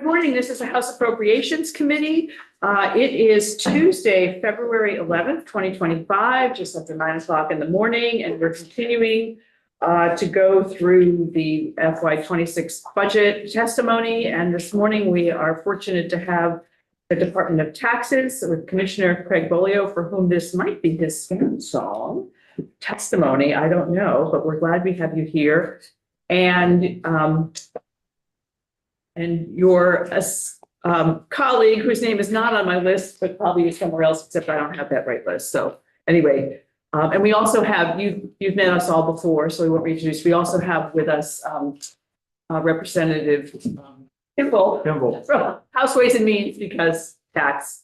Good morning. This is the House Appropriations Committee. It is Tuesday, February 11th, 2025, just after 9 o'clock in the morning, and we're continuing to go through the FY26 budget testimony. And this morning we are fortunate to have the Department of Taxes with Commissioner Craig Bolio, for whom this might be his swan song testimony. I don't know, but we're glad we have you here. And your colleague, whose name is not on my list, but probably is somewhere else, except I don't have that right list. So anyway, and we also have, you've met us all before, so we won't reintroduce. We also have with us Representative Kimball from House Ways and Means, because tax,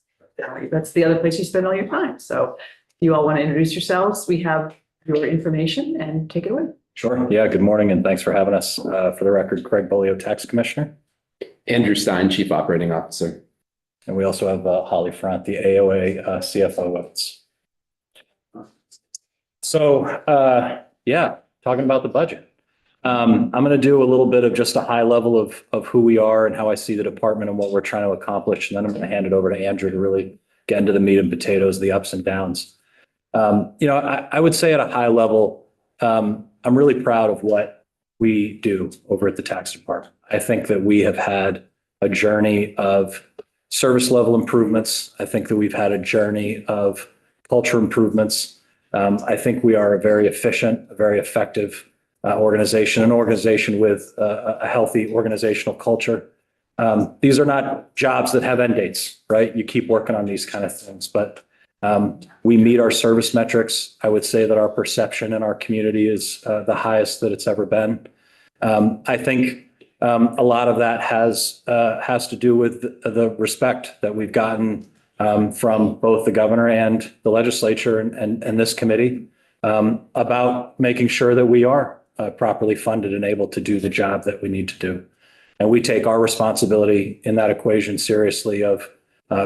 that's the other place you spend all your time. So if you all want to introduce yourselves, we have your information, and take it away. Sure. Yeah. Good morning, and thanks for having us. For the record, Craig Bolio, Tax Commissioner. Andrew Stein, Chief Operating Officer. And we also have Holly Front, the AOA CFO with us. So, yeah, talking about the budget. I'm going to do a little bit of just a high level of who we are and how I see the department and what we're trying to accomplish. And then I'm going to hand it over to Andrew to really get into the meat and potatoes, the ups and downs. I would say at a high level, I'm really proud of what we do over at the tax department. I think that we have had a journey of service level improvements. I think that we've had a journey of culture improvements. I think we are a very efficient, a very effective organization, an organization with a healthy organizational culture. These are not jobs that have end dates, right? You keep working on these kind of things, but we meet our service metrics. I would say that our perception in our community is the highest that it's ever been. I think a lot of that has to do with the respect that we've gotten from both the governor and the legislature and this committee about making sure that we are properly funded and able to do the job that we need to do. And we take our responsibility in that equation seriously of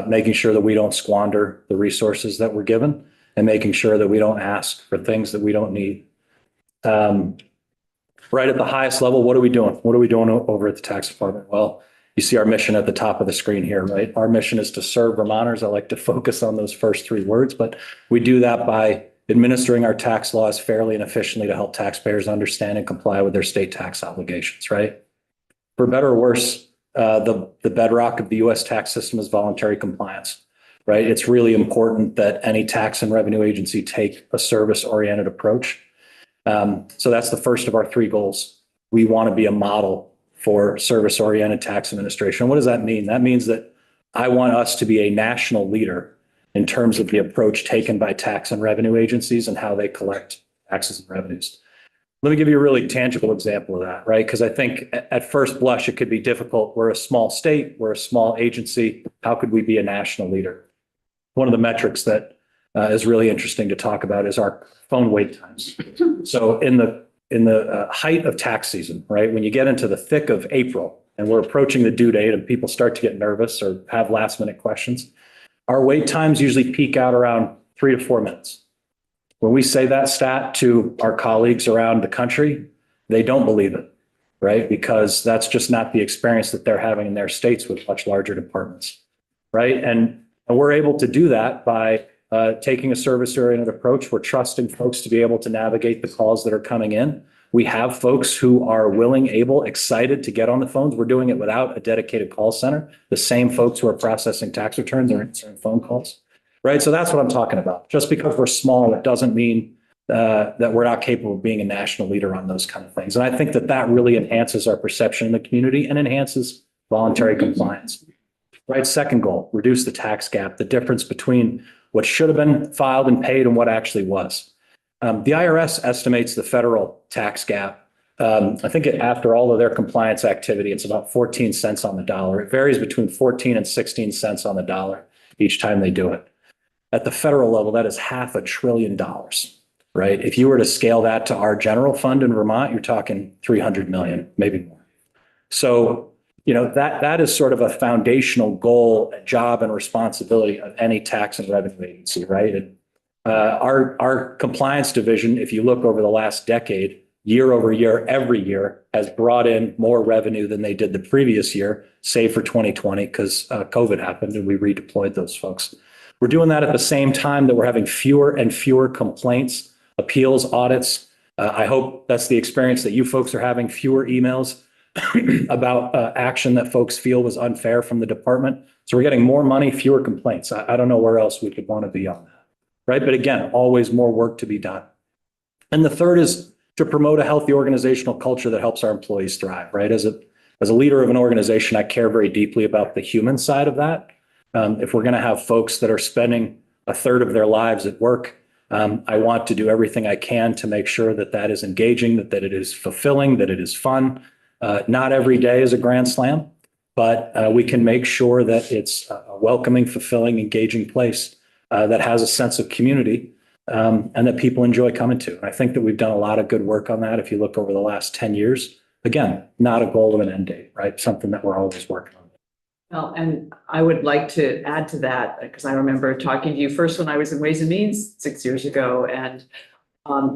making sure that we don't squander the resources that we're given and making sure that we don't ask for things that we don't need. Right at the highest level, what are we doing? What are we doing over at the tax department? Well, you see our mission at the top of the screen here, right? Our mission is to serve Vermonters. I like to focus on those first three words, but we do that by administering our tax laws fairly and efficiently to help taxpayers understand and comply with their state tax obligations, right? For better or worse, the bedrock of the U.S. tax system is voluntary compliance, right? It's really important that any tax and revenue agency take a service-oriented approach. So that's the first of our three goals. We want to be a model for service-oriented tax administration. What does that mean? That means that I want us to be a national leader in terms of the approach taken by tax and revenue agencies and how they collect taxes and revenues. Let me give you a really tangible example of that, right? Because I think at first blush, it could be difficult. We're a small state, we're a small agency. How could we be a national leader? One of the metrics that is really interesting to talk about is our phone wait times. So in the height of tax season, right, when you get into the thick of April and we're approaching the due date and people start to get nervous or have last minute questions, our wait times usually peak out around 3 to 4 minutes. When we say that stat to our colleagues around the country, they don't believe it, right? Because that's just not the experience that they're having in their states with much larger departments, right? And we're able to do that by taking a service-oriented approach. We're trusting folks to be able to navigate the calls that are coming in. We have folks who are willing, able, excited to get on the phones. We're doing it without a dedicated call center. The same folks who are processing tax returns are answering phone calls, right? So that's what I'm talking about. Just because we're small, it doesn't mean that we're not capable of being a national leader on those kind of things. And I think that that really enhances our perception in the community and enhances voluntary compliance, right? Second goal, reduce the tax gap, the difference between what should have been filed and paid and what actually was. The IRS estimates the federal tax gap. I think after all of their compliance activity, it's about 14 cents on the dollar. It varies between 14 and 16 cents on the dollar each time they do it. At the federal level, that is $500 billion, right? If you were to scale that to our general fund in Vermont, you're talking 300 million, maybe more. So, that is sort of a foundational goal, job, and responsibility of any tax and revenue agency, right? And our compliance division, if you look over the last decade, year over year, every year, has brought in more revenue than they did the previous year, save for 2020, because COVID happened and we redeployed those folks. We're doing that at the same time that we're having fewer and fewer complaints, appeals, audits. I hope that's the experience that you folks are having, fewer emails about action that folks feel was unfair from the department. So we're getting more money, fewer complaints. I don't know where else we could want to be on that, right? But again, always more work to be done. And the third is to promote a healthy organizational culture that helps our employees thrive, right? As a leader of an organization, I care very deeply about the human side of that. If we're going to have folks that are spending a third of their lives at work, I want to do everything I can to make sure that that is engaging, that it is fulfilling, that it is fun. Not every day is a grand slam, but we can make sure that it's a welcoming, fulfilling, engaging place that has a sense of community and that people enjoy coming to. And I think that we've done a lot of good work on that. If you look over the last 10 years, again, not a goal of an end date, right? Something that we're always working on. Well, and I would like to add to that, because I remember talking to you first when I was in Ways and Means 6 years ago, and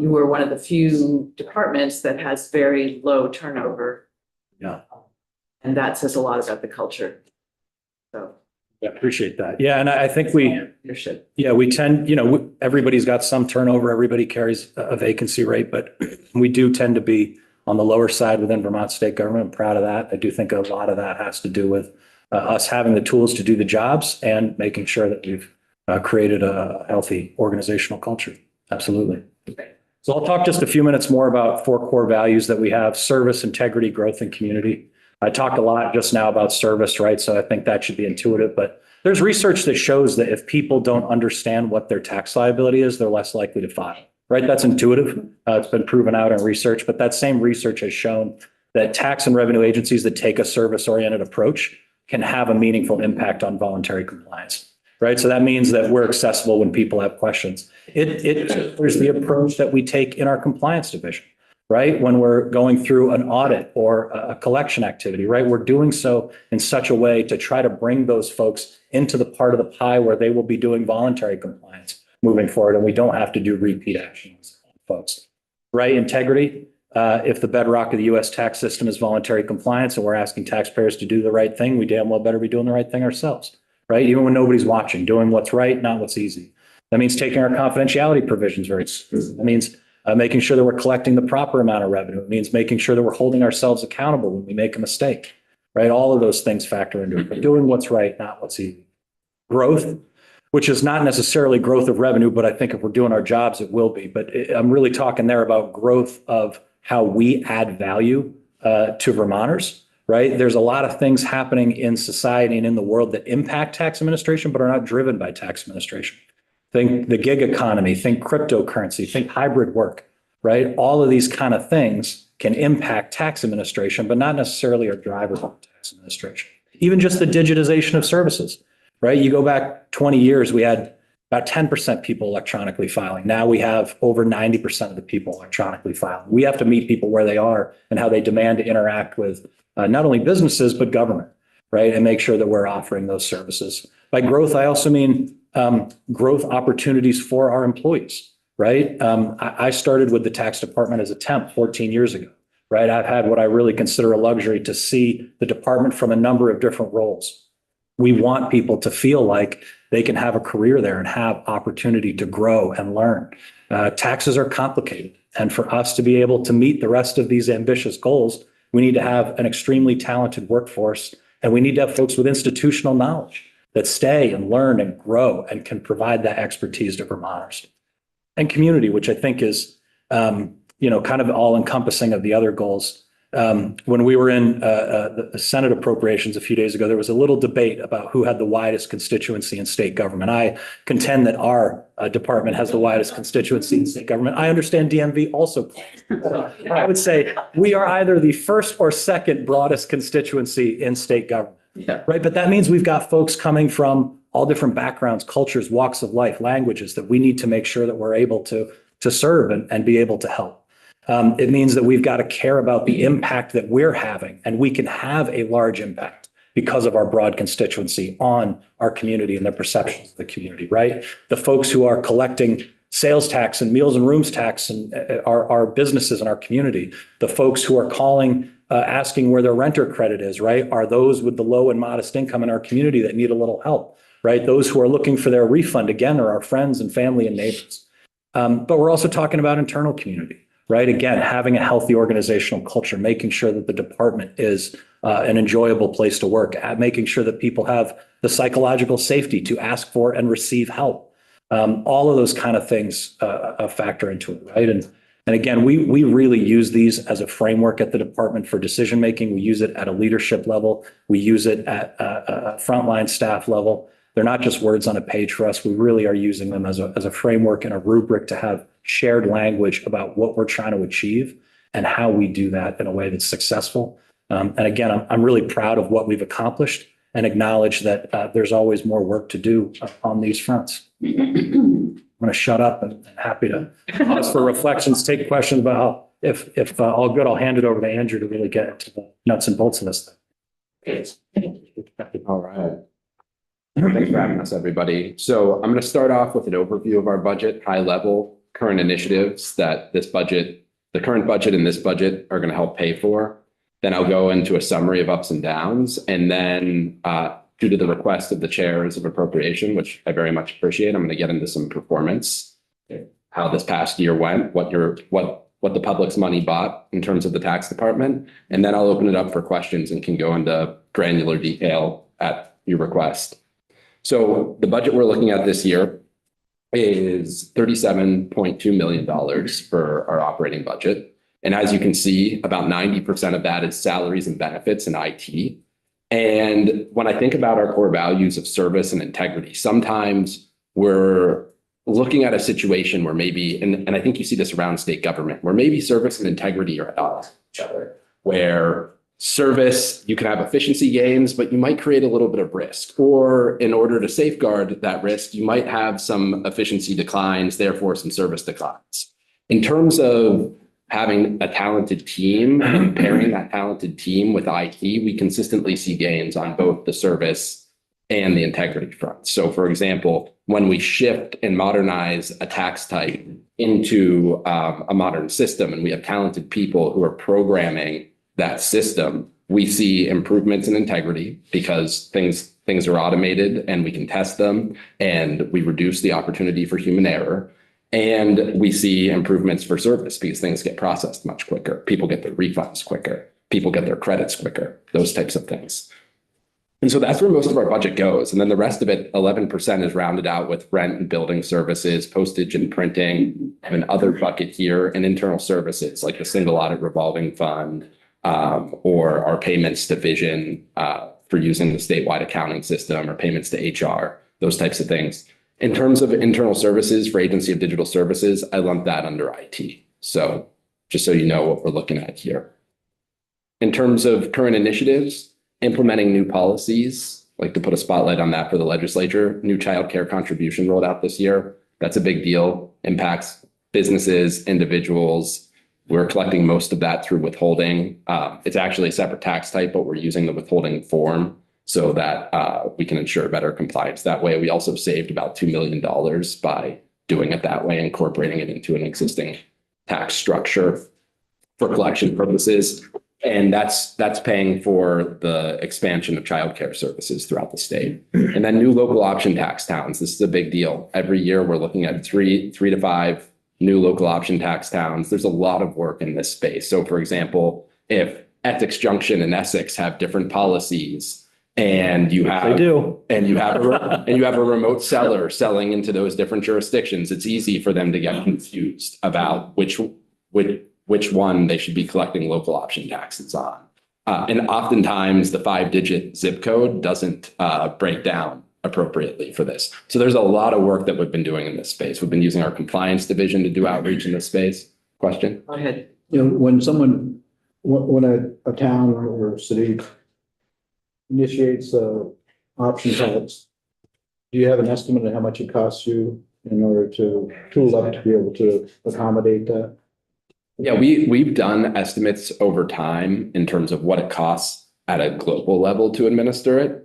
you were one of the few departments that has very low turnover. Yeah. And that says a lot about the culture. So. Yeah, appreciate that. Yeah, and I think leadership. Yeah, we tend, everybody's got some turnover, everybody carries a vacancy rate, but we do tend to be on the lower side within Vermont state government. I'm proud of that. I do think a lot of that has to do with us having the tools to do the jobs and making sure that we've created a healthy organizational culture. Absolutely. So I'll talk just a few minutes more about 4 core values that we have: service, integrity, growth, and community. I talked a lot just now about service, right? So I think that should be intuitive, but there's research that shows that if people don't understand what their tax liability is, they're less likely to file, right? That's intuitive. It's been proven out in research, but that same research has shown that tax and revenue agencies that take a service-oriented approach can have a meaningful impact on voluntary compliance, right? So that means that we're accessible when people have questions. There's the approach that we take in our compliance division, right? When we're going through an audit or a collection activity, right? We're doing so in such a way to try to bring those folks into the part of the pie where they will be doing voluntary compliance moving forward, and we don't have to do repeat actions on folks, right? Integrity. If the bedrock of the U.S. tax system is voluntary compliance and we're asking taxpayers to do the right thing, we damn well better be doing the right thing ourselves, right? Even when nobody's watching, doing what's right, not what's easy. That means taking our confidentiality provisions very seriously. That means making sure that we're collecting the proper amount of revenue. It means making sure that we're holding ourselves accountable when we make a mistake, right? All of those things factor into it. But doing what's right, not what's easy. Growth, which is not necessarily growth of revenue, but I think if we're doing our jobs, it will be. But I'm really talking there about growth of how we add value to Vermonters, right? There's a lot of things happening in society and in the world that impact tax administration, but are not driven by tax administration. Think the gig economy, think cryptocurrency, think hybrid work, right? All of these kind of things can impact tax administration, but not necessarily are drivers of tax administration. Even just the digitization of services, right? You go back 20 years, we had about 10% people electronically filing. Now we have over 90% of the people electronically filing. We have to meet people where they are and how they demand to interact with not only businesses, but government, right? And make sure that we're offering those services. By growth, I also mean growth opportunities for our employees, right? I started with the tax department as a temp 14 years ago, right? I've had what I really consider a luxury to see the department from a number of different roles. We want people to feel like they can have a career there and have opportunity to grow and learn. Taxes are complicated. And for us to be able to meet the rest of these ambitious goals, we need to have an extremely talented workforce, and we need to have folks with institutional knowledge that stay and learn and grow and can provide that expertise to Vermonters. And community, which I think is, kind of all encompassing of the other goals. When we were in the Senate Appropriations a few days ago, there was a little debate about who had the widest constituency in state government. I contend that our department has the widest constituency in state government. I understand DMV also. I would say we are either the first or second broadest constituency in state government. Yeah. Right. But that means we've got folks coming from all different backgrounds, cultures, walks of life, languages that we need to make sure that we're able to serve and be able to help. It means that we've got to care about the impact that we're having, and we can have a large impact because of our broad constituency on our community and the perceptions of the community, right? The folks who are collecting sales tax and meals and rooms tax and our businesses in our community. The folks who are calling, asking where their renter credit is, right, are those with the low and modest income in our community that need a little help, right? Those who are looking for their refund, again, are our friends and family and neighbors. But we're also talking about internal community, right? Again, having a healthy organizational culture, making sure that the department is an enjoyable place to work, making sure that people have the psychological safety to ask for and receive help. All of those kind of things factor into it, right? And again, we really use these as a framework at the department for decision making. We use it at a leadership level. We use it at a frontline staff level. They're not just words on a page for us. We really are using them as a framework and a rubric to have shared language about what we're trying to achieve and how we do that in a way that's successful. And again, I'm really proud of what we've accomplished and acknowledge that there's always more work to do on these fronts. I'm going to shut up and happy to pause for reflections, take questions about how, if all good, I'll hand it over to Andrew to really get into the nuts and bolts of this thing. All right. Thanks for having us, everybody. So I'm going to start off with an overview of our budget, high level, current initiatives that this budget, the current budget and this budget are going to help pay for. Then I'll go into a summary of ups and downs. And then due to the request of the chairs of appropriation, which I very much appreciate, I'm going to get into some performance, how this past year went, what the public's money bought in terms of the tax department. And then I'll open it up for questions and can go into granular detail at your request. So the budget we're looking at this year is $37.2 million for our operating budget. And as you can see, about 90% of that is salaries and benefits and IT. And when I think about our core values of service and integrity, sometimes we're looking at a situation where maybe, and I think you see this around state government, where maybe service and integrity are at odds with each other, where service, you can have efficiency gains, but you might create a little bit of risk. Or in order to safeguard that risk, you might have some efficiency declines, therefore some service declines. In terms of having a talented team and pairing that talented team with IT, we consistently see gains on both the service and the integrity front. So for example, when we shift and modernize a tax type into a modern system and we have talented people who are programming that system, we see improvements in integrity because things are automated and we can test them and we reduce the opportunity for human error. And we see improvements for service because things get processed much quicker. People get their refunds quicker. People get their credits quicker, those types of things. And so that's where most of our budget goes. And then the rest of it, 11% is rounded out with rent and building services, postage and printing, and an other bucket here, and internal services like the single audit revolving fund, or our payments division for using the statewide accounting system, or payments to HR, those types of things. In terms of internal services for Agency of Digital Services, I lump that under IT. So just so you know what we're looking at here. In terms of current initiatives, implementing new policies, like to put a spotlight on that for the legislature. New child care contribution rolled out this year. That's a big deal, impacts businesses, individuals. We're collecting most of that through withholding. It's actually a separate tax type, but we're using the withholding form so that we can ensure better compliance that way. We also saved about $2 million by doing it that way, incorporating it into an existing tax structure for collection purposes. And that's paying for the expansion of childcare services throughout the state. And then new local option tax towns. This is a big deal. Every year we're looking at three to five new local option tax towns. There's a lot of work in this space. So for example, if Essex Junction and Essex have different policies, and you have a remote seller selling into those different jurisdictions, it's easy for them to get confused about which one they should be collecting local option taxes on. And oftentimes the 5-digit zip code doesn't break down appropriately for this. So there's a lot of work that we've been doing in this space. We've been using our compliance division to do outreach in this space. Question? Go ahead. You know, when a town or a city initiates option tax, do you have an estimate of how much it costs you in order to tool up to be able to accommodate that? Yeah, we've done estimates over time in terms of what it costs at a global level to administer it.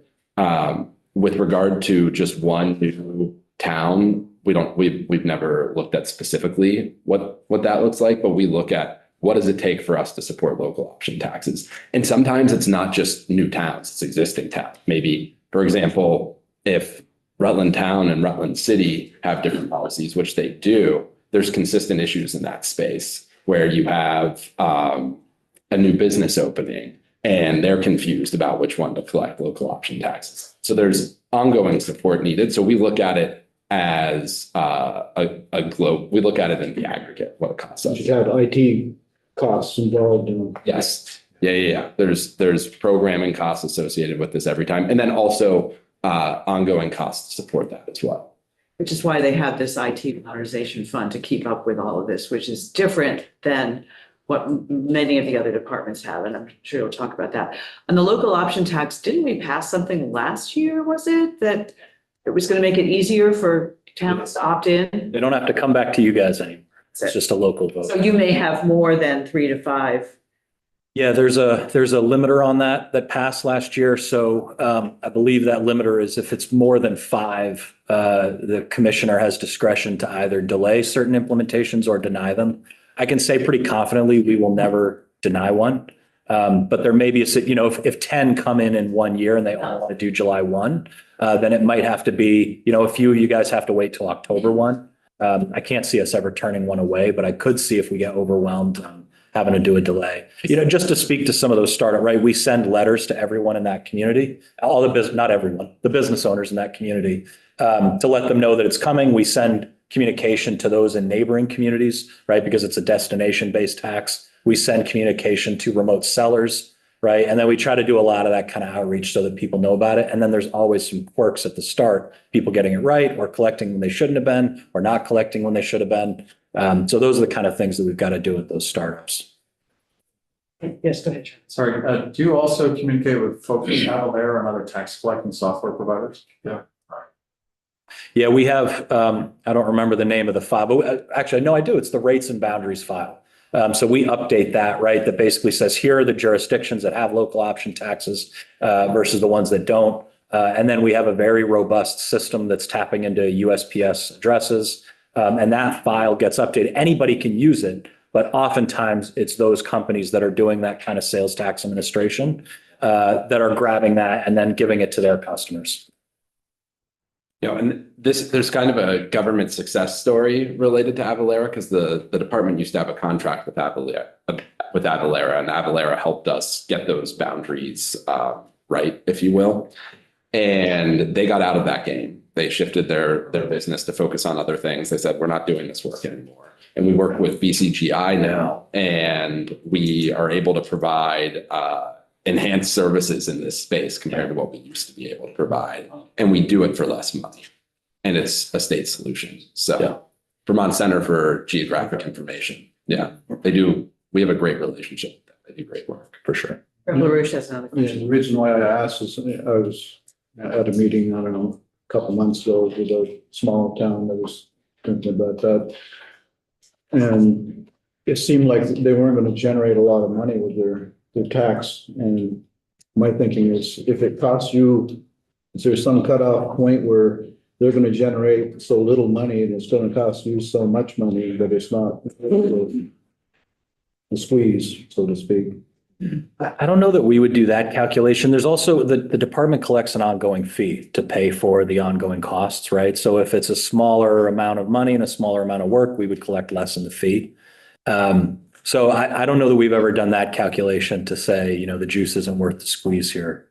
With regard to just one new town, we've never looked at specifically what that looks like, but we look at what does it take for us to support local option taxes? And sometimes it's not just new towns, it's existing towns. Maybe, for example, if Rutland Town and Rutland City have different policies, which they do, there's consistent issues in that space where you have a new business opening and they're confused about which one to collect local option taxes. So there's ongoing support needed. So we look at it as a globe. We look at it in the aggregate, what it costs us. You had IT costs involved in. Yes. Yeah. There's programming costs associated with this every time. And then also ongoing costs to support that as well. Which is why they have this IT modernization fund to keep up with all of this, which is different than what many of the other departments have. And I'm sure you'll talk about that. On the local option tax, didn't we pass something last year, was it? That it was going to make it easier for towns to opt in? They don't have to come back to you guys anymore. It's just a local vote. So you may have more than 3 to 5. Yeah, there's a limiter on that passed last year. So I believe that limiter is if it's more than 5, the commissioner has discretion to either delay certain implementations or deny them. I can say pretty confidently we will never deny one. But there may be if 10 come in 1 year and they all want to do July 1, then it might have to be, a few of you guys have to wait till October 1. I can't see us ever turning one away, but I could see if we get overwhelmed having to do a delay. Just to speak to some of those startup, right? We send letters to everyone in that community, all the business, not everyone, the business owners in that community, to let them know that it's coming. We send communication to those in neighboring communities, right? Because it's a destination-based tax. We send communication to remote sellers, right? And then we try to do a lot of that kind of outreach so that people know about it. And then there's always some quirks at the start, people getting it right or collecting when they shouldn't have been or not collecting when they should have been. So those are the kind of things that we've got to do with those startups. Yes, go ahead, John. Sorry, do you also communicate with folks at Avalara and other tax collecting software providers? Yeah. Yeah, we have, I don't remember the name of the file, but actually, no, I do. It's the rates and boundaries file. So we update that, right? That basically says, here are the jurisdictions that have local option taxes versus the ones that don't. And then we have a very robust system that's tapping into USPS addresses. And that file gets updated. Anybody can use it, but oftentimes it's those companies that are doing that kind of sales tax administration that are grabbing that and then giving it to their customers. And there's kind of a government success story related to Avalara because the department used to have a contract with Avalara, and Avalara helped us get those boundaries right, if you will. And they got out of that game. They shifted their business to focus on other things. They said, we're not doing this work anymore. And we work with BCGI now, and we are able to provide enhanced services in this space compared to what we used to be able to provide. And we do it for less money. And it's a state solution. So Vermont Center for Geographic Information. Yeah, they do. We have a great relationship with them. They do great work for sure. LaRouche has another Yeah, question. the reason why I asked is I was at a meeting, I don't know, a couple months ago with a small town that was thinking about that. And it seemed like they weren't going to generate a lot of money with their tax. And my thinking is if it costs you, is there some cutoff point where they're going to generate so little money and it's going to cost you so much money that it's not a squeeze, so to speak? I don't know that we would do that calculation. There's also the department collects an ongoing fee to pay for the ongoing costs, right? So if it's a smaller amount of money and a smaller amount of work, we would collect less in the fee. So I don't know that we've ever done that calculation to say, the juice isn't worth the squeeze here.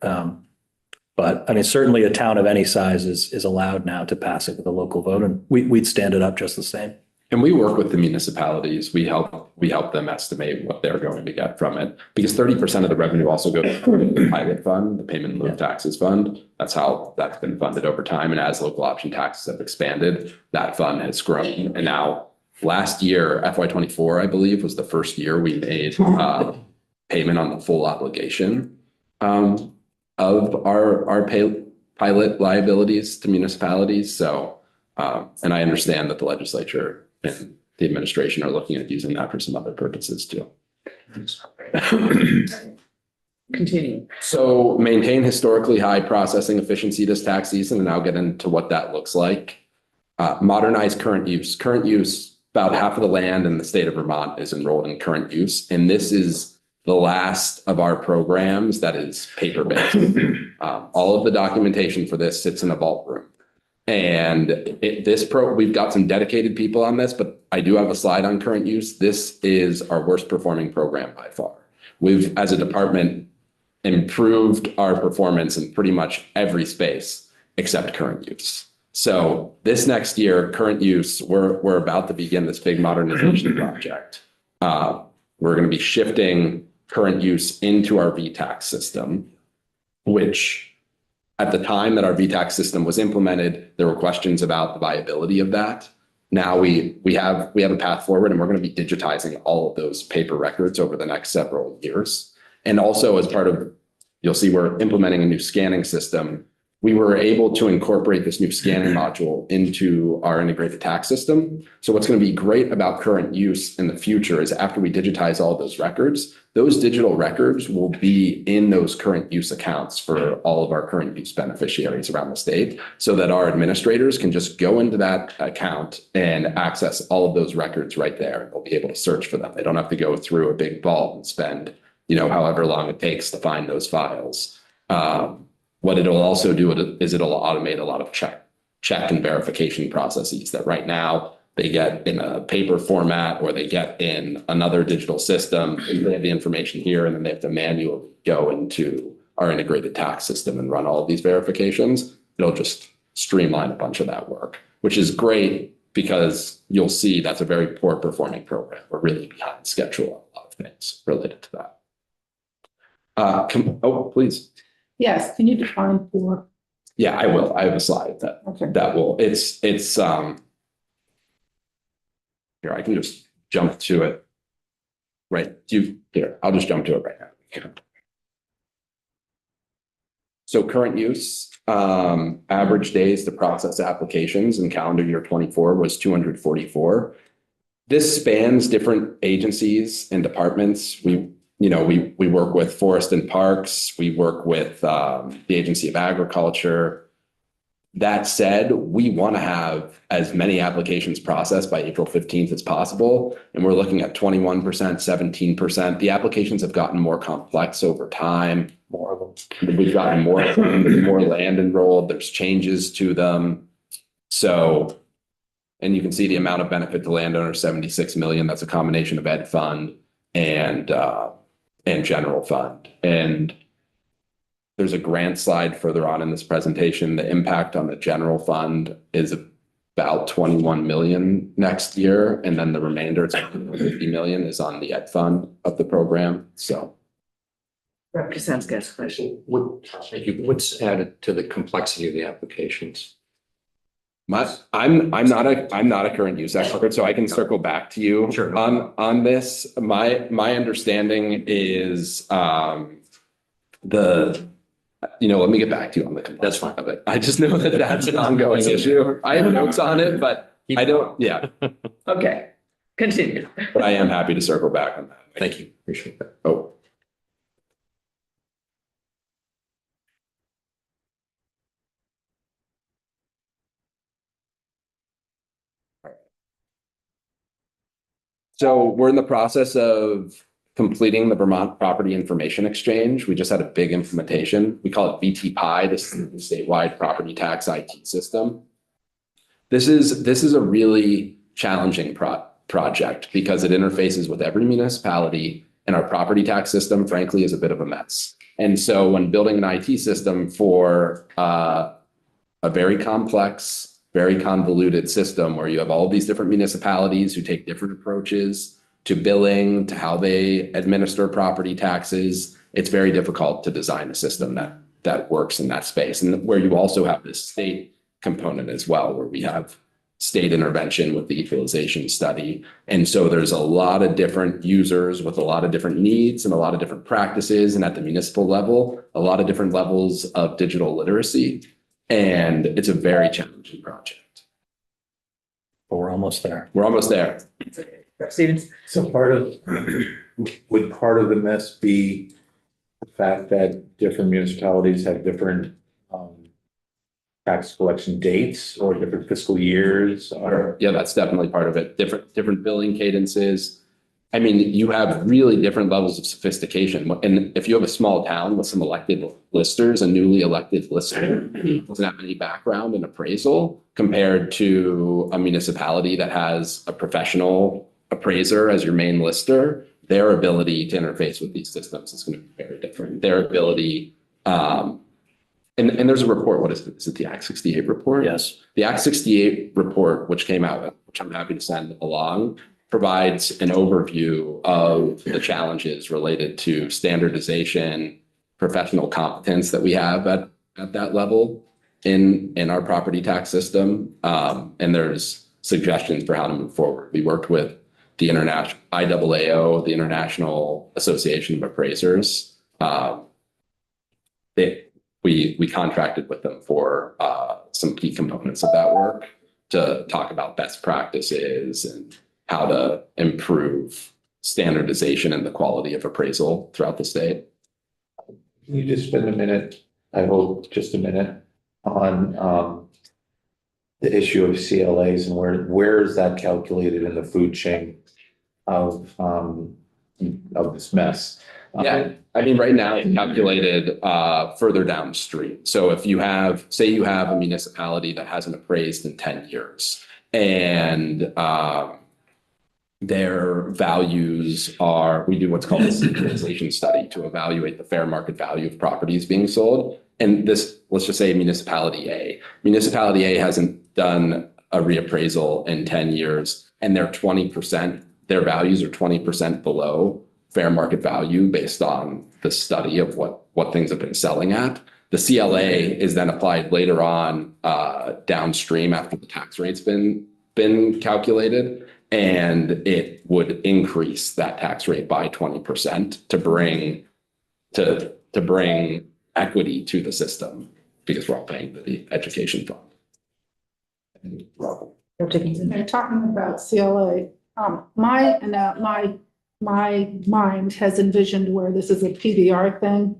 But I mean, certainly a town of any size is allowed now to pass it with a local vote, and we'd stand it up just the same. And we work with the municipalities. We help them estimate what they're going to get from it because 30% of the revenue also goes to the pilot fund, the payment in lieu of taxes fund. That's how that's been funded over time. And as local option taxes have expanded, that fund has grown. And now last year, FY24, I believe, was the first year we made payment on the full obligation of our pilot liabilities to municipalities. So, and I understand that the legislature and the administration are looking at using that for some other purposes too. Continue. So maintain historically high processing efficiency this tax season, and I'll get into what that looks like. Modernize current use. Current use, about half of the land in the state of Vermont is enrolled in current use. And this is the last of our programs that is paper-based. All of the documentation for this sits in a vault room. And we've got some dedicated people on this, but I do have a slide on current use. This is our worst performing program by far. We've, as a department, improved our performance in pretty much every space except current use. So this next year, current use, we're about to begin this big modernization project. We're going to be shifting current use into our VTAX system, which at the time that our VTAX system was implemented, there were questions about the viability of that. Now we have a path forward, and we're going to be digitizing all of those paper records over the next several years. And also as part of, you'll see we're implementing a new scanning system. We were able to incorporate this new scanning module into our integrated tax system. So what's going to be great about current use in the future is after we digitize all those records, those digital records will be in those current use accounts for all of our current use beneficiaries around the state, so that our administrators can just go into that account and access all of those records right there. They'll be able to search for them. They don't have to go through a big vault and spend, however long it takes to find those files. What it'll also do is it'll automate a lot of check and verification processes that right now they get in a paper format or they get in another digital system. They have the information here, and then they have to manually go into our integrated tax system and run all of these verifications. It'll just streamline a bunch of that work, which is great because you'll see that's a very poor performing program. We're really behind schedule on a lot of things related to that. Please. Yes, can you define poor? Yeah, I will. I have a slide Okay. that will, it's here, I can just jump to it. Right, I'll just jump to it right now. So current use, average days to process applications in calendar year 24 was 244. This spans different agencies and departments. We work with Forest and Parks. We work with the Agency of Agriculture. That said, we want to have as many applications processed by April 15th as possible. And we're looking at 21%, 17%. The applications have gotten more complex over time. More of them. We've gotten more land enrolled. There's changes to them. So, and you can see the amount of benefit to landowners, 76 million. That's a combination of ed fund and general fund. And there's a grant slide further on in this presentation. The impact on the general fund is about 21 million next year. And then the remainder, it's 50 million, is on the ed fund of the program. So. Represents gas question. What's added to the complexity of the applications? I'm not a current use expert, so I can circle back to you Sure. on this. My understanding is let me get back to you on the complexity. That's fine. of it. I just know that that's an ongoing issue. I have notes on it, but I don't. Yeah, Okay, continue. but I am happy to circle back on that. Thank you. Appreciate that. Oh. So we're in the process of completing the Vermont Property Information Exchange. We just had a big implementation. We call it VTPI. This is the statewide property tax IT system. This is a really challenging project because it interfaces with every municipality, and our property tax system, frankly, is a bit of a mess. And so when building an IT system for a very complex, very convoluted system where you have all these different municipalities who take different approaches to billing, to how they administer property taxes, it's very difficult to design a system that works in that space. And where you also have this state component as well, where we have state intervention with the equalization study. And so there's a lot of different users with a lot of different needs and a lot of different practices. And at the municipal level, a lot of different levels of digital literacy. And it's a very challenging project. But we're almost there. We're almost there. Stevens? So would part of the mess be the fact that different municipalities have different tax collection dates or different fiscal years or? Yeah, that's definitely part of it. Different billing cadences. I mean, you have really different levels of sophistication. And if you have a small town with some elected listers, a newly elected lister doesn't have any background in appraisal compared to a municipality that has a professional appraiser as your main lister, their ability to interface with these systems is going to be very different. Their ability, and there's a report, what is it? Is it the Act 68 report? Yes. The Act 68 report, which came out, which I'm happy to send along, provides an overview of the challenges related to standardization, professional competence that we have at that level in our property tax system. And there's suggestions for how to move forward. We worked with the international IAAO, the International Association of Appraisers. We contracted with them for some key components of that work to talk about best practices and how to improve standardization and the quality of appraisal throughout the state. Can you just spend a minute, I hope just a minute, on the issue of CLAs and where is that calculated in the food chain of this mess? Yeah, I mean, right now it's calculated further downstream. So if you have, say you have a municipality that hasn't appraised in 10 years and their values are, we do what's called a stabilization study to evaluate the fair market value of properties being sold. And this, let's just say Municipality A. Municipality A hasn't done a reappraisal in 10 years and they're 20%, their values are 20% below fair market value based on the study of what things have been selling at. The CLA is then applied later on downstream after the tax rate's been calculated. And it would increase that tax rate by 20% to bring equity to the system because we're all paying for the education fund. They're talking about CLA. My mind has envisioned where this is a PDR thing.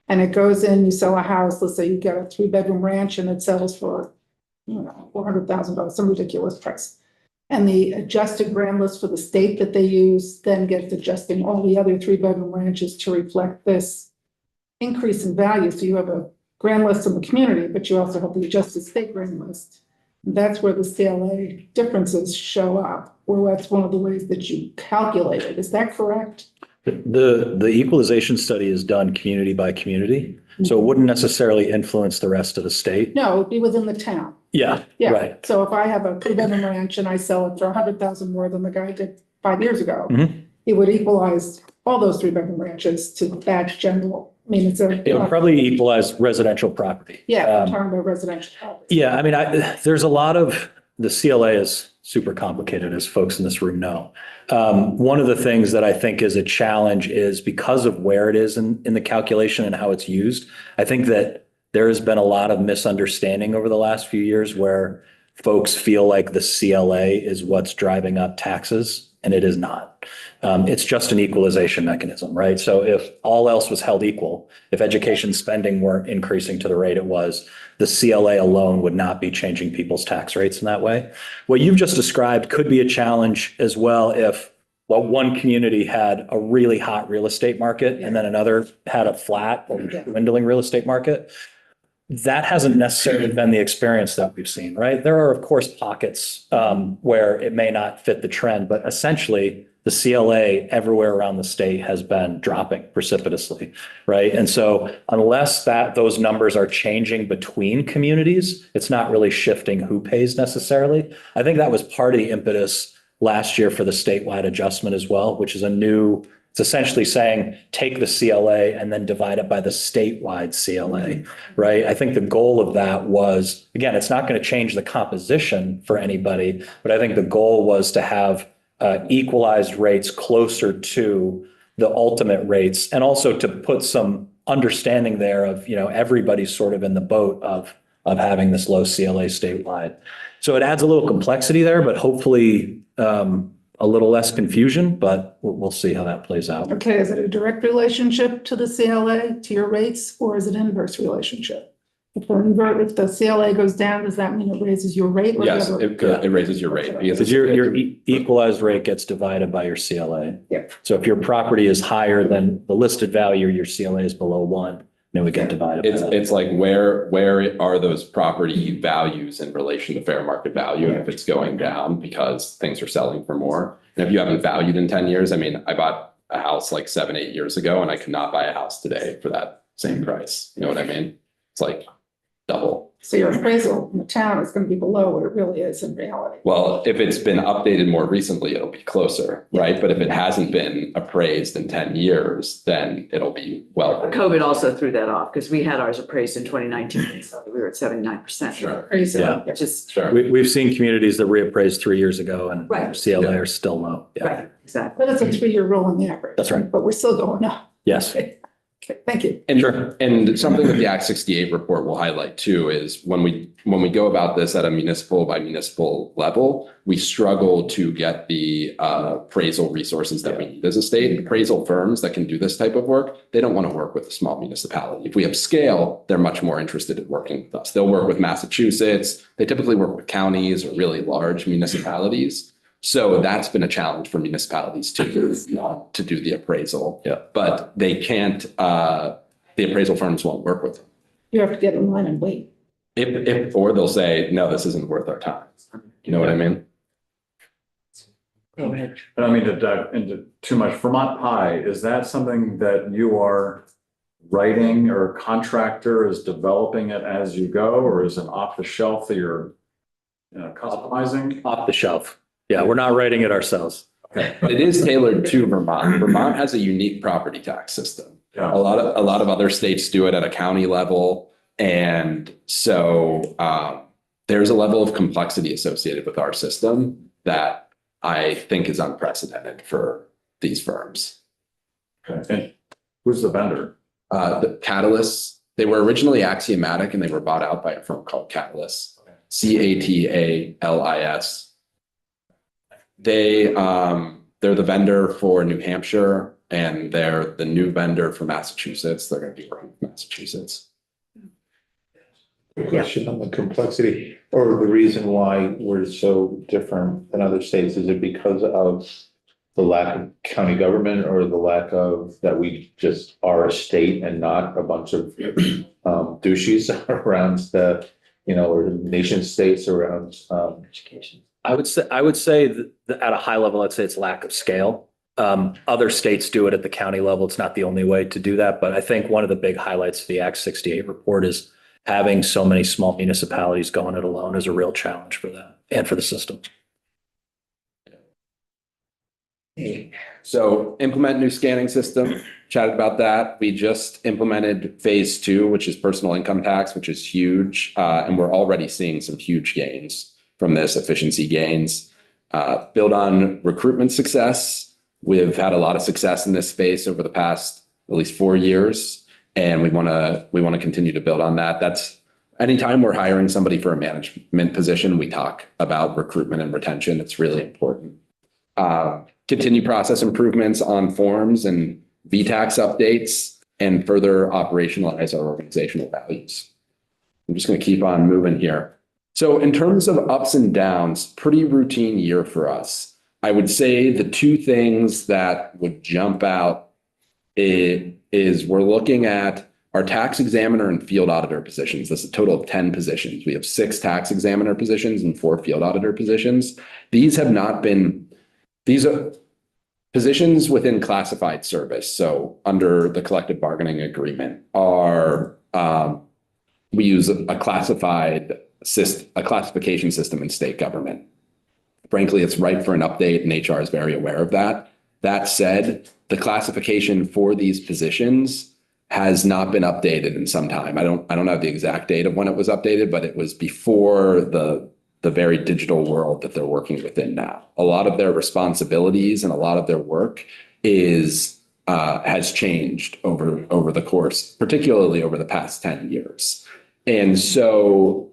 And it goes in, you sell a house, let's say you get a 3-bedroom ranch and it sells for, $400,000, some ridiculous price. And the adjusted grand list for the state that they use then gets adjusting all the other 3-bedroom ranches to reflect this increase in value. So you have a grand list in the community, but you also have the adjusted state grand list. And that's where the CLA differences show up, or that's one of the ways that you calculate it. Is that correct? The equalization study is done community by community, so it wouldn't necessarily influence the rest of the state. No, it would be within the town. Yeah, Yeah. right. So if I have a 3-bedroom ranch and I sell it for 100,000 more than the guy did 5 years ago, it would equalize all those 3-bedroom ranches to that general. I mean, It'll probably equalize residential property. Yeah, we're talking about residential property. Yeah, I mean, there's a lot of, the CLA is super complicated, as folks in this room know. One of the things that I think is a challenge is because of where it is in the calculation and how it's used. I think that there has been a lot of misunderstanding over the last few years where folks feel like the CLA is what's driving up taxes, and it is not. It's just an equalization mechanism, right? So if all else was held equal, if education spending weren't increasing to the rate it was, the CLA alone would not be changing people's tax rates in that way. What you've just described could be a challenge as well if one community had a really hot real estate market and then another had a flat or dwindling real estate market. That hasn't necessarily been the experience that we've seen, right? There are, of course, pockets where it may not fit the trend, but essentially the CLA everywhere around the state has been dropping precipitously, right? And so unless those numbers are changing between communities, it's not really shifting who pays necessarily. I think that was part of the impetus last year for the statewide adjustment as well, which is it's essentially saying, take the CLA and then divide it by the statewide CLA, right? I think the goal of that was, again, it's not going to change the composition for anybody, but I think the goal was to have equalized rates closer to the ultimate rates, and also to put some understanding there of, everybody's sort of in the boat of having this low CLA statewide. So it adds a little complexity there, but hopefully a little less confusion, but we'll see how that plays out. Okay, is it a direct relationship to the CLA, to your rates, or is it inverse relationship? If the CLA goes down, does that mean it raises your rate? or the Yes, other- it raises your rate. Because your equalized rate gets divided by your CLA. Yeah. So if your property is higher than the listed value, your CLA is below one, then we get divided by that. It's like where are those property values in relation to fair market value? And if it's going down because things are selling for more. And if you haven't valued in 10 years, I mean, I bought a house like 7-8 years ago and I could not buy a house today for that same price. You know what I mean? It's like double. So your appraisal in the town is gonna be below what it really is in reality. Well, if it's been updated more recently, it'll be closer, right? But if it hasn't been appraised in 10 years, then it'll be well. COVID also threw that off because we had ours appraised in 2019. So we were at 79%. Sure. Appraisal. Yeah. Just, Sure. We've seen communities that reappraised 3 years ago and Right. CLA are still low. Yeah. right, exactly. But it's a 3-year rolling average. That's right. But we're still going up. Yes. Okay, thank you. And, Sure. and something that the Act 68 report will highlight too is when we go about this at a municipal by municipal level, we struggle to get the appraisal resources that we need as a state. Appraisal firms that can do this type of work, they don't want to work with a small municipality. If we have scale, they're much more interested in working with us. They'll work with Massachusetts. They typically work with counties or really large municipalities. So that's been a challenge for municipalities to do the appraisal. Yeah. But they can't, the appraisal firms won't work with them. You have to get in line and wait. Or they'll say, no, this isn't worth our time. You know what I mean? Go ahead. I don't mean to dive into too much. Vermont Pie, is that something that you are writing or a contractor is developing it as you go, or is it off the shelf that you're customizing? Off the shelf. Yeah, we're not writing it ourselves. Okay. But it is tailored to Vermont. Vermont has a unique property tax system. Yeah. A lot of other states do it at a county level. And so there's a level of complexity associated with our system that I think is unprecedented for these firms. Okay. And who's the vendor? The Catalyst, they were originally Axiomatic and they were bought out by a firm called Catalyst. Catalis. They're the vendor for New Hampshire and they're the new vendor for Massachusetts. They're going to be working with Massachusetts. Question on the complexity or the reason why we're so different than other states. Is it because of the lack of county government or the lack of that we just are a state and not a bunch of douches around the, or nation states around education? I would say that at a high level, I'd say it's lack of scale. Other states do it at the county level. It's not the only way to do that. But I think one of the big highlights of the Act 68 report is having so many small municipalities going it alone is a real challenge for them and for the system. So implement new scanning system, chatted about that. We just implemented phase 2, which is personal income tax, which is huge. And we're already seeing some huge gains from this, efficiency gains. Build on recruitment success. We've had a lot of success in this space over the past at least 4 years. And we want to continue to build on that. That's anytime we're hiring somebody for a management position, we talk about recruitment and retention. It's really important. Continue process improvements on forms and VTAX updates and further operationalize our organizational values. I'm just going to keep on moving here. So in terms of ups and downs, pretty routine year for us. I would say the two things that would jump out is we're looking at our tax examiner and field auditor positions. That's a total of 10 positions. We have 6 tax examiner positions and 4 field auditor positions. These are positions within classified service. So under the collective bargaining agreement we use a classification system in state government. Frankly, it's ripe for an update and HR is very aware of that. That said, the classification for these positions has not been updated in some time. I don't have the exact date of when it was updated, but it was before the very digital world that they're working within now. A lot of their responsibilities and a lot of their work has changed over the course, particularly over the past 10 years. And so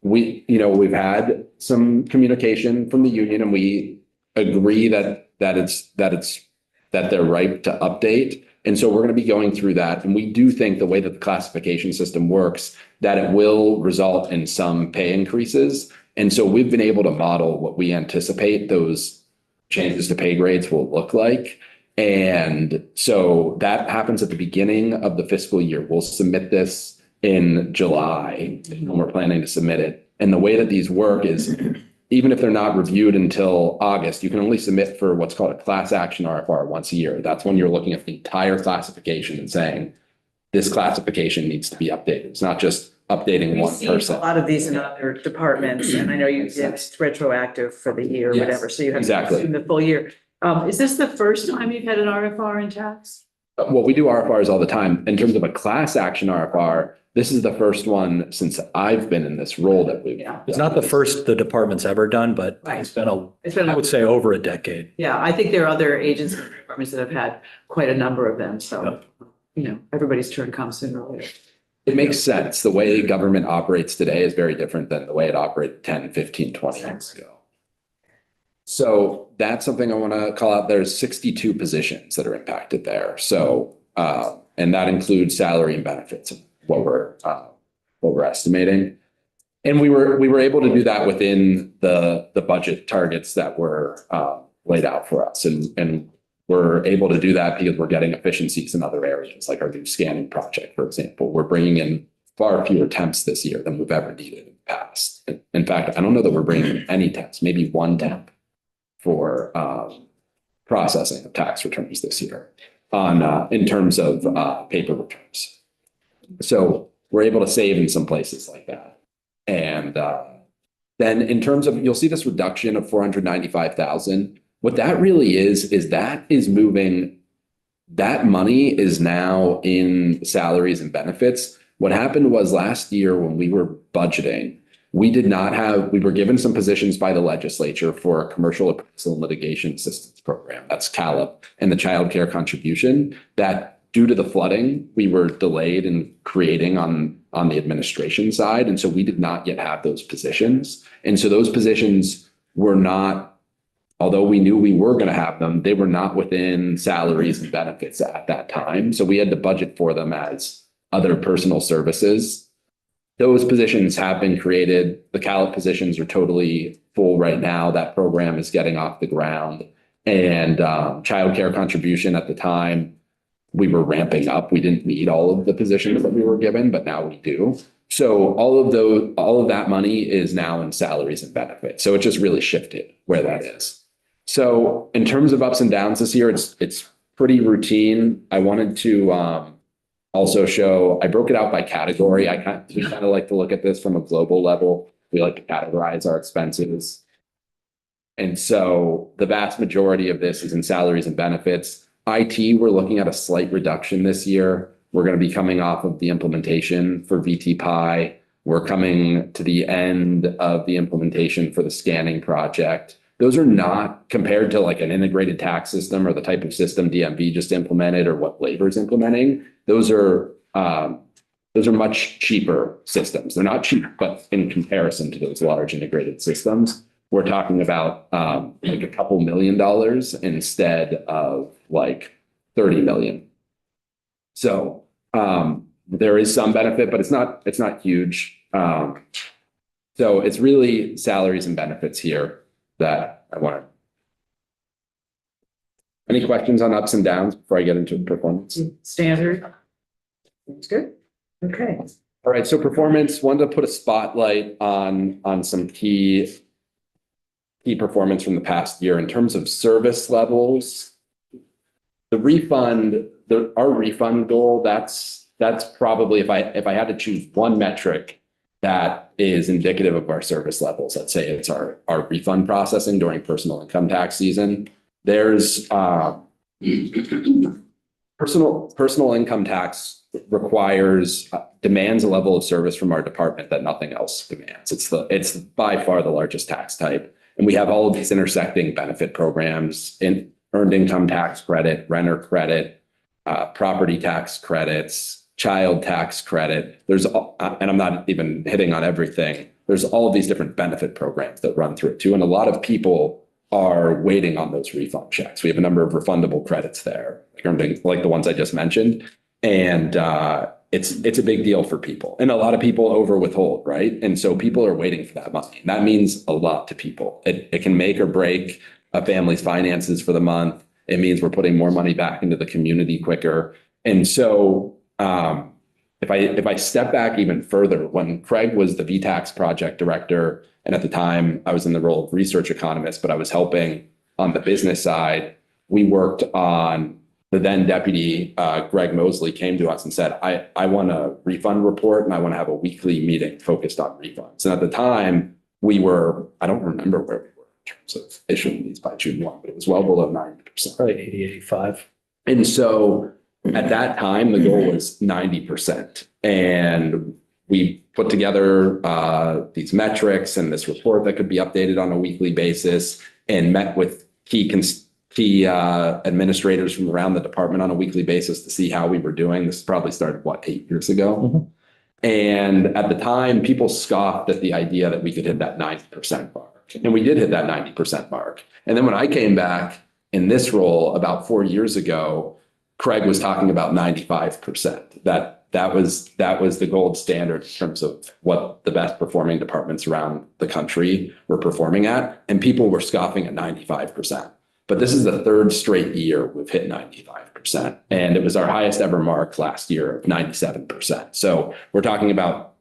we've had some communication from the union and we agree that they're ripe to update. And so we're going to be going through that. And we do think the way that the classification system works, that it will result in some pay increases. And so we've been able to model what we anticipate those changes to pay grades will look like. And so that happens at the beginning of the fiscal year. We'll submit this in July when we're planning to submit it. And the way that these work is, even if they're not reviewed until August, you can only submit for what's called a class action RFR once a year. That's when you're looking at the entire classification and saying, this classification needs to be updated. It's not just updating one A person. lot of these in other departments, and I know it's retroactive for the year or Yes, whatever, so you have to exactly. assume the full year. Is this the first time you've had an RFR in tax? Well, we do RFRs all the time. In terms of a class action RFR, this is the first one since I've been in this role that we've. Yeah. It's not the first the department's ever done, but it's been I would say over a decade. Yeah, I think there are other agencies and departments that have had quite a number of them, so, everybody's turn comes sooner or later. It makes sense. The way government operates today is very different than the way it operated 10, 15, 20 years ago. So that's something I want to call out. There's 62 positions that are impacted there. So, and that includes salary and benefits, what we're estimating. And we were able to do that within the budget targets that were laid out for us. And we're able to do that because we're getting efficiencies in other areas, like our new scanning project, for example. We're bringing in far fewer temps this year than we've ever needed in the past. In fact, I don't know that we're bringing in any temps, maybe one temp for processing of tax returns this year in terms of paper returns. So we're able to save in some places like that. And then in terms of, you'll see this reduction of 495,000. What that really is that is moving, that money is now in salaries and benefits. What happened was last year when we were budgeting, we were given some positions by the legislature for a commercial appraisal and litigation assistance program. That's CALIP, and the child care contribution that due to the flooding, we were delayed in creating on the administration side. And so we did not yet have those positions. And so those positions were not, although we knew we were going to have them, they were not within salaries and benefits at that time. So we had to budget for them as other personal services. Those positions have been created. The CALIP positions are totally full right now. That program is getting off the ground. And childcare contribution at the time, we were ramping up. We didn't need all of the positions that we were given, but now we do. So all of that money is now in salaries and benefits. So it just really shifted where that is. So in terms of ups and downs this year, it's pretty routine. I wanted to also show, I broke it out by category. We kind of like to look at this from a global level. We like to categorize our expenses. And so the vast majority of this is in salaries and benefits. IT, we're looking at a slight reduction this year. We're going to be coming off of the implementation for VTPI. We're coming to the end of the implementation for the scanning project. Those are not compared to like an integrated tax system or the type of system DMV just implemented or what Labor is implementing. Those are much cheaper systems. They're not cheap, but in comparison to those large integrated systems, we're talking about like a couple $1 million instead of like 30 million. So there is some benefit, but it's not huge. So it's really salaries and benefits here that I want. Any questions on ups and downs before I get into performance? Standard. That's good. Okay. All right, so performance, wanted to put a spotlight on some key performance from the past year in terms of service levels. The refund, our refund goal, that's probably if I had to choose one metric that is indicative of our service levels, let's say it's our refund processing during personal income tax season. There's personal income tax demands a level of service from our department that nothing else demands. It's by far the largest tax type. And we have all of these intersecting benefit programs in earned income tax credit, renter credit, property tax credits, child tax credit. And I'm not even hitting on everything. There's all of these different benefit programs that run through it too. And a lot of people are waiting on those refund checks. We have a number of refundable credits there, like the ones I just mentioned. And it's a big deal for people. And a lot of people over withhold, right? And so people are waiting for that money. And that means a lot to people. It can make or break a family's finances for the month. It means we're putting more money back into the community quicker. And so if I step back even further, when Craig was the VTax project director, and at the time I was in the role of research economist, but I was helping on the business side, we worked on the then deputy, Greg Mosley, came to us and said, I want a refund report and I want to have a weekly meeting focused on refunds. And at the time we were, I don't remember where we were in terms of issuing these by June 1, but it was well below 90%. Probably 80, 85. And so at that time, the goal was 90%. And we put together these metrics and this report that could be updated on a weekly basis and met with key administrators from around the department on a weekly basis to see how we were doing. This probably started, 8 years ago? Mhm. And at the time, people scoffed at the idea that we could hit that 90% mark. And we did hit that 90% mark. And then when I came back in this role about 4 years ago, Craig was talking about 95%. That was the gold standard in terms of what the best performing departments around the country were performing at. And people were scoffing at 95%. But this is the third straight year we've hit 95%. And it was our highest ever mark last year of 97%. So we're talking about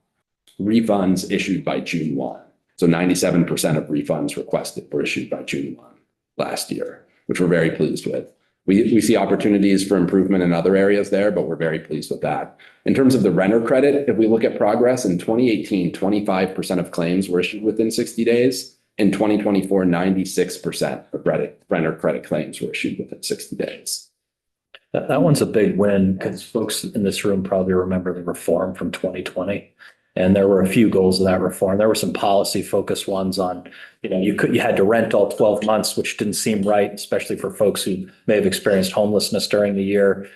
refunds issued by June 1. So 97% of refunds requested were issued by June 1 last year, which we're very pleased with. We see opportunities for improvement in other areas there, but we're very pleased with that. In terms of the renter credit, if we look at progress in 2018, 25% of claims were issued within 60 days. In 2024, 96% of renter credit claims were issued within 60 days. That one's a big win because folks in this room probably remember the reform from 2020. And there were a few goals of that reform. There were some policy focused ones on, you had to rent all 12 months, which didn't seem right, especially for folks who may have experienced homelessness during the year.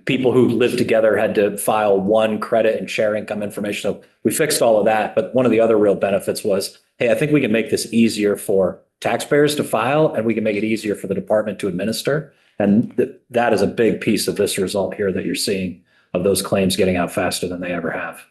People who lived together had to file one credit and share income information. So we fixed all of that. But one of the other real benefits was, hey, I think we can make this easier for taxpayers to file and we can make it easier for the department to administer. And that is a big piece of this result here that you're seeing of those claims getting out faster than they ever have.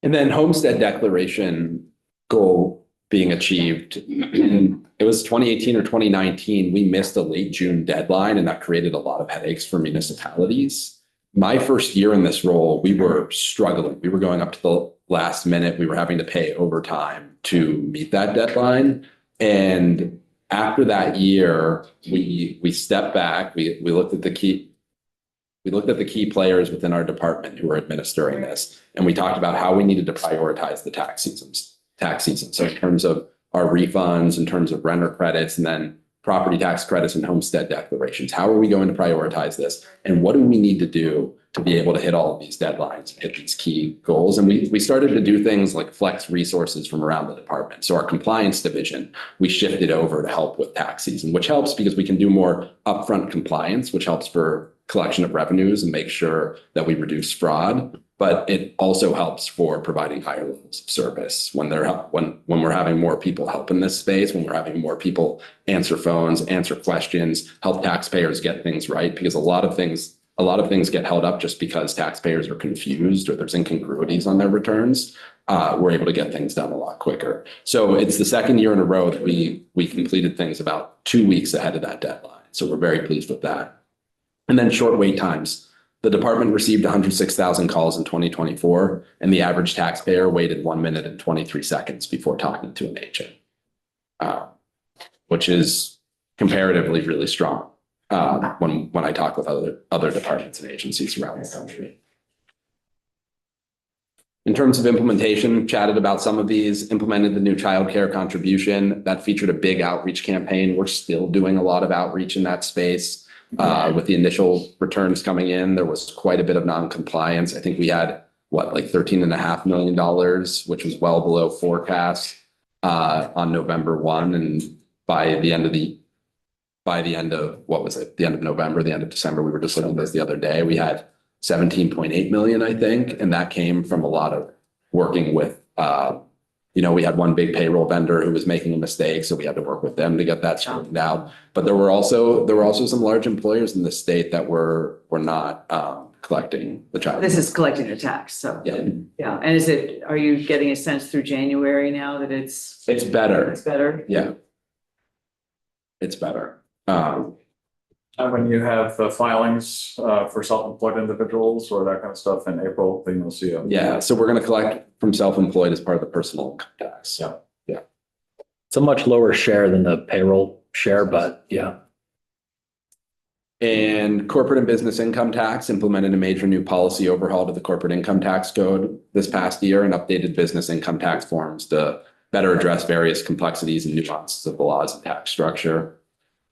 And then homestead declaration goal being achieved. And it was 2018 or 2019, we missed a late June deadline and that created a lot of headaches for municipalities. My first year in this role, we were struggling. We were going up to the last minute. We were having to pay overtime to meet that deadline. And after that year, we stepped back. We looked at the key players within our department who were administering this. And we talked about how we needed to prioritize the tax season. So in terms of our refunds, in terms of renter credits, and then property tax credits and homestead declarations, how are we going to prioritize this? And what do we need to do to be able to hit all of these deadlines, hit these key goals? And we started to do things like flex resources from around the department. So our compliance division, we shifted over to help with tax season, which helps because we can do more upfront compliance, which helps for collection of revenues and make sure that we reduce fraud. But it also helps for providing higher levels of service when we're having more people help in this space, when we're having more people answer phones, answer questions, help taxpayers get things right, because a lot of things get held up just because taxpayers are confused or there's incongruities on their returns. We're able to get things done a lot quicker. So it's the second year in a row that we completed things about 2 weeks ahead of that deadline. So we're very pleased with that. And then short wait times. The department received 106,000 calls in 2024, and the average taxpayer waited 1 minute and 23 seconds before talking to an agent, which is comparatively really strong when I talk with other departments and agencies around the country. In terms of implementation, chatted about some of these, implemented the new child care contribution. That featured a big outreach campaign. We're still doing a lot of outreach in that space. With the initial returns coming in, there was quite a bit of non-compliance. I think we had $13.5 million, which was well below forecast on November 1. And by the end of November, the end of December, we were just looking at this the other day, we had 17.8 million, I think. And that came from a lot of working with We had one big payroll vendor who was making a mistake, so we had to work with them to get that straightened out. But there were also some large employers in the state that were not collecting the child. This is collecting the tax, so. Yeah, Yeah, and are you getting a sense through January now that it's better. it's better? Yeah. It's better. And when you have filings for self-employed individuals or that kind of stuff in April, then you'll see a. Yeah, so we're going to collect from self-employed as part of the personal income tax. Yeah. It's a much lower share than the payroll share, but yeah. And corporate and business income tax implemented a major new policy overhaul to the corporate income tax code this past year and updated business income tax forms to better address various complexities and nuances of the laws and tax structure.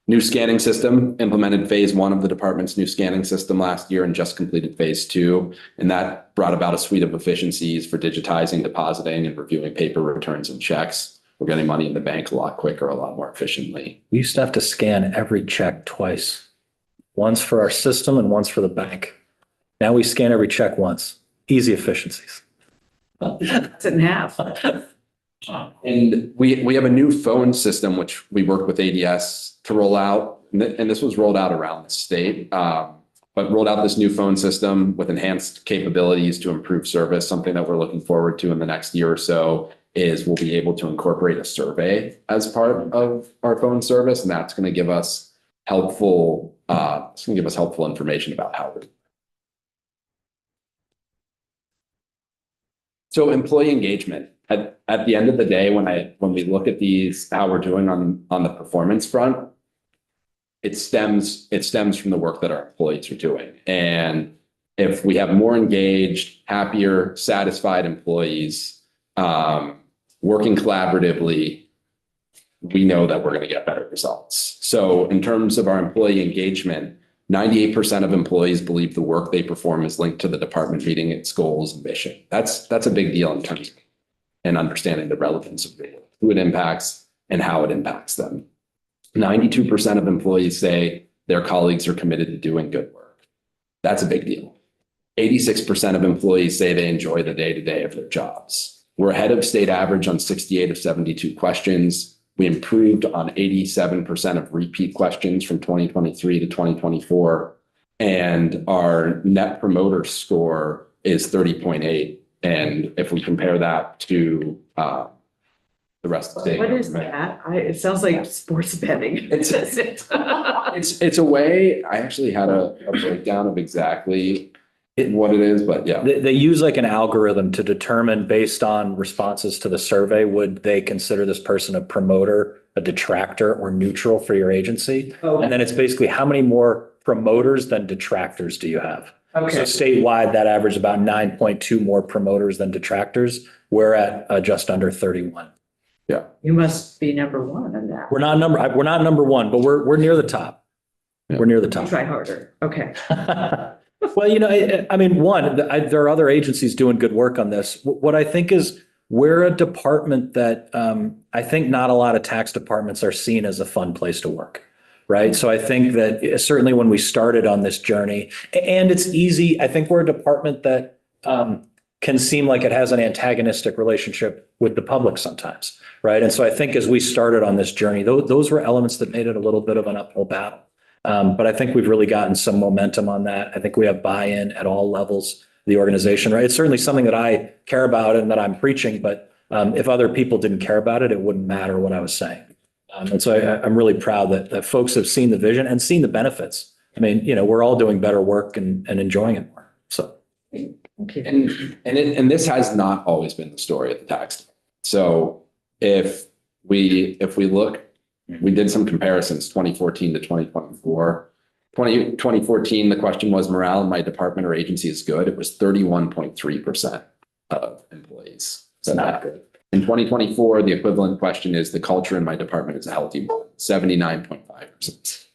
New scanning system implemented phase 1 of the department's new scanning system last year and just completed phase 2. And that brought about a suite of efficiencies for digitizing, depositing, and reviewing paper returns and checks. We're getting money in the bank a lot quicker, a lot more efficiently. We used to have to scan every check twice. Once for our system and once for the bank. Now we scan every check once. Easy efficiencies. It's in half. And we have a new phone system, which we worked with ADS to roll out. And this was rolled out around the state, but rolled out this new phone system with enhanced capabilities to improve service. Something that we're looking forward to in the next year or so is we'll be able to incorporate a survey as part of our phone service. And that's going to give us helpful information about how we're. So employee engagement. At the end of the day, when we look at these, how we're doing on the performance front, it stems from the work that our employees are doing. And if we have more engaged, happier, satisfied employees working collaboratively, we know that we're going to get better results. So in terms of our employee engagement, 98% of employees believe the work they perform is linked to the department meeting its goals and mission. That's a big deal in terms of and understanding the relevance of it, who it impacts and how it impacts them. 92% of employees say their colleagues are committed to doing good work. That's a big deal. 86% of employees say they enjoy the day-to-day of their jobs. We're ahead of state average on 68 of 72 questions. We improved on 87% of repeat questions from 2023 to 2024. And our net promoter score is 30.8. And if we compare that to the rest of the state. What is that? It sounds like sports betting. It's a way, I actually had a breakdown of exactly what it is, but yeah. They use like an algorithm to determine based on responses to the survey, would they consider this person a promoter, a detractor, or neutral for your agency? Okay. And then it's basically how many more promoters than detractors do you have? So statewide, that average about 9.2 more promoters than detractors. We're at just under 31. Yeah. You must be number one in that. We're not number one, but we're near the top. Yeah. We're near the top. Try harder. Okay. Well, I mean, there are other agencies doing good work on this. What I think is we're a department that I think not a lot of tax departments are seen as a fun place to work. Right. So I think that certainly when we started on this journey, and it's easy, I think we're a department that can seem like it has an antagonistic relationship with the public sometimes. Right. And so I think as we started on this journey, those were elements that made it a little bit of an uphill battle. But I think we've really gotten some momentum on that. I think we have buy-in at all levels of the organization. Right. It's certainly something that I care about and that I'm preaching. But if other people didn't care about it, it wouldn't matter what I was saying. And so I'm really proud that folks have seen the vision and seen the benefits. I mean, we're all doing better work and enjoying it more. So. And this has not always been the story of the tax. So if we look, we did some comparisons, 2014 to 2024. 2014, the question was morale in my department or agency is good. It was 31.3% of employees. So not good. In 2024, the equivalent question is the culture in my department is a healthy one, 79.5%.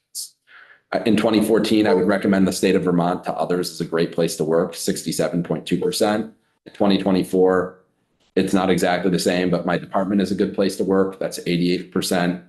In 2014, I would recommend the state of Vermont to others as a great place to work, 67.2%. In 2024, it's not exactly the same, but my department is a good place to work. That's 88%.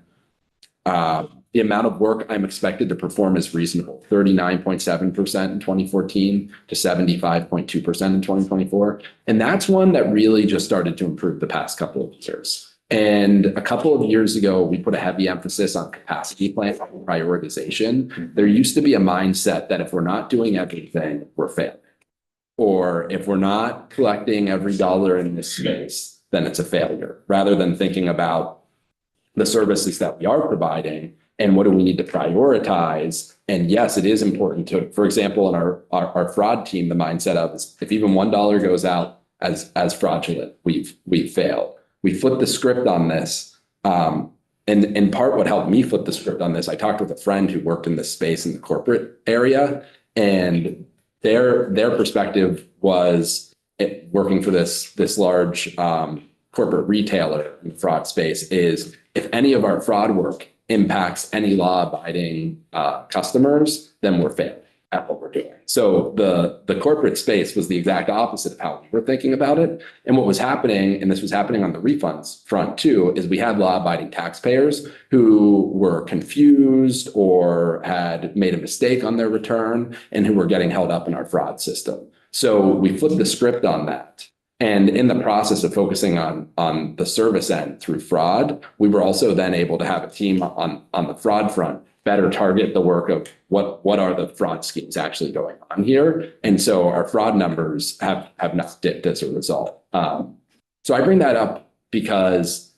the amount of work I'm expected to perform is reasonable, 39.7% in 2014 to 75.2% in 2024. And that's one that really just started to improve the past couple of years. And a couple of years ago, we put a heavy emphasis on capacity plan prioritization. There used to be a mindset that if we're not doing everything, we're failing. Or if we're not collecting every dollar in this space, then it's a failure, rather than thinking about the services that we are providing and what do we need to prioritize. And yes, it is important to, for example, in our fraud team, the mindset of is if even $1 goes out as fraudulent, we've failed. We flipped the script on this. And in part, what helped me flip the script on this, I talked with a friend who worked in this space in the corporate area, and their perspective was working for this large corporate retailer in the fraud space is if any of our fraud work impacts any law-abiding customers, then we're failing at what we're doing. So the corporate space was the exact opposite of how we were thinking about it. And what was happening, and this was happening on the refunds front too, is we had law-abiding taxpayers who were confused or had made a mistake on their return and who were getting held up in our fraud system. So we flipped the script on that. And in the process of focusing on the service end through fraud, we were also then able to have a team on the fraud front better target the work of what are the fraud schemes actually going on here. And so our fraud numbers have not dipped as a result. So I bring that up because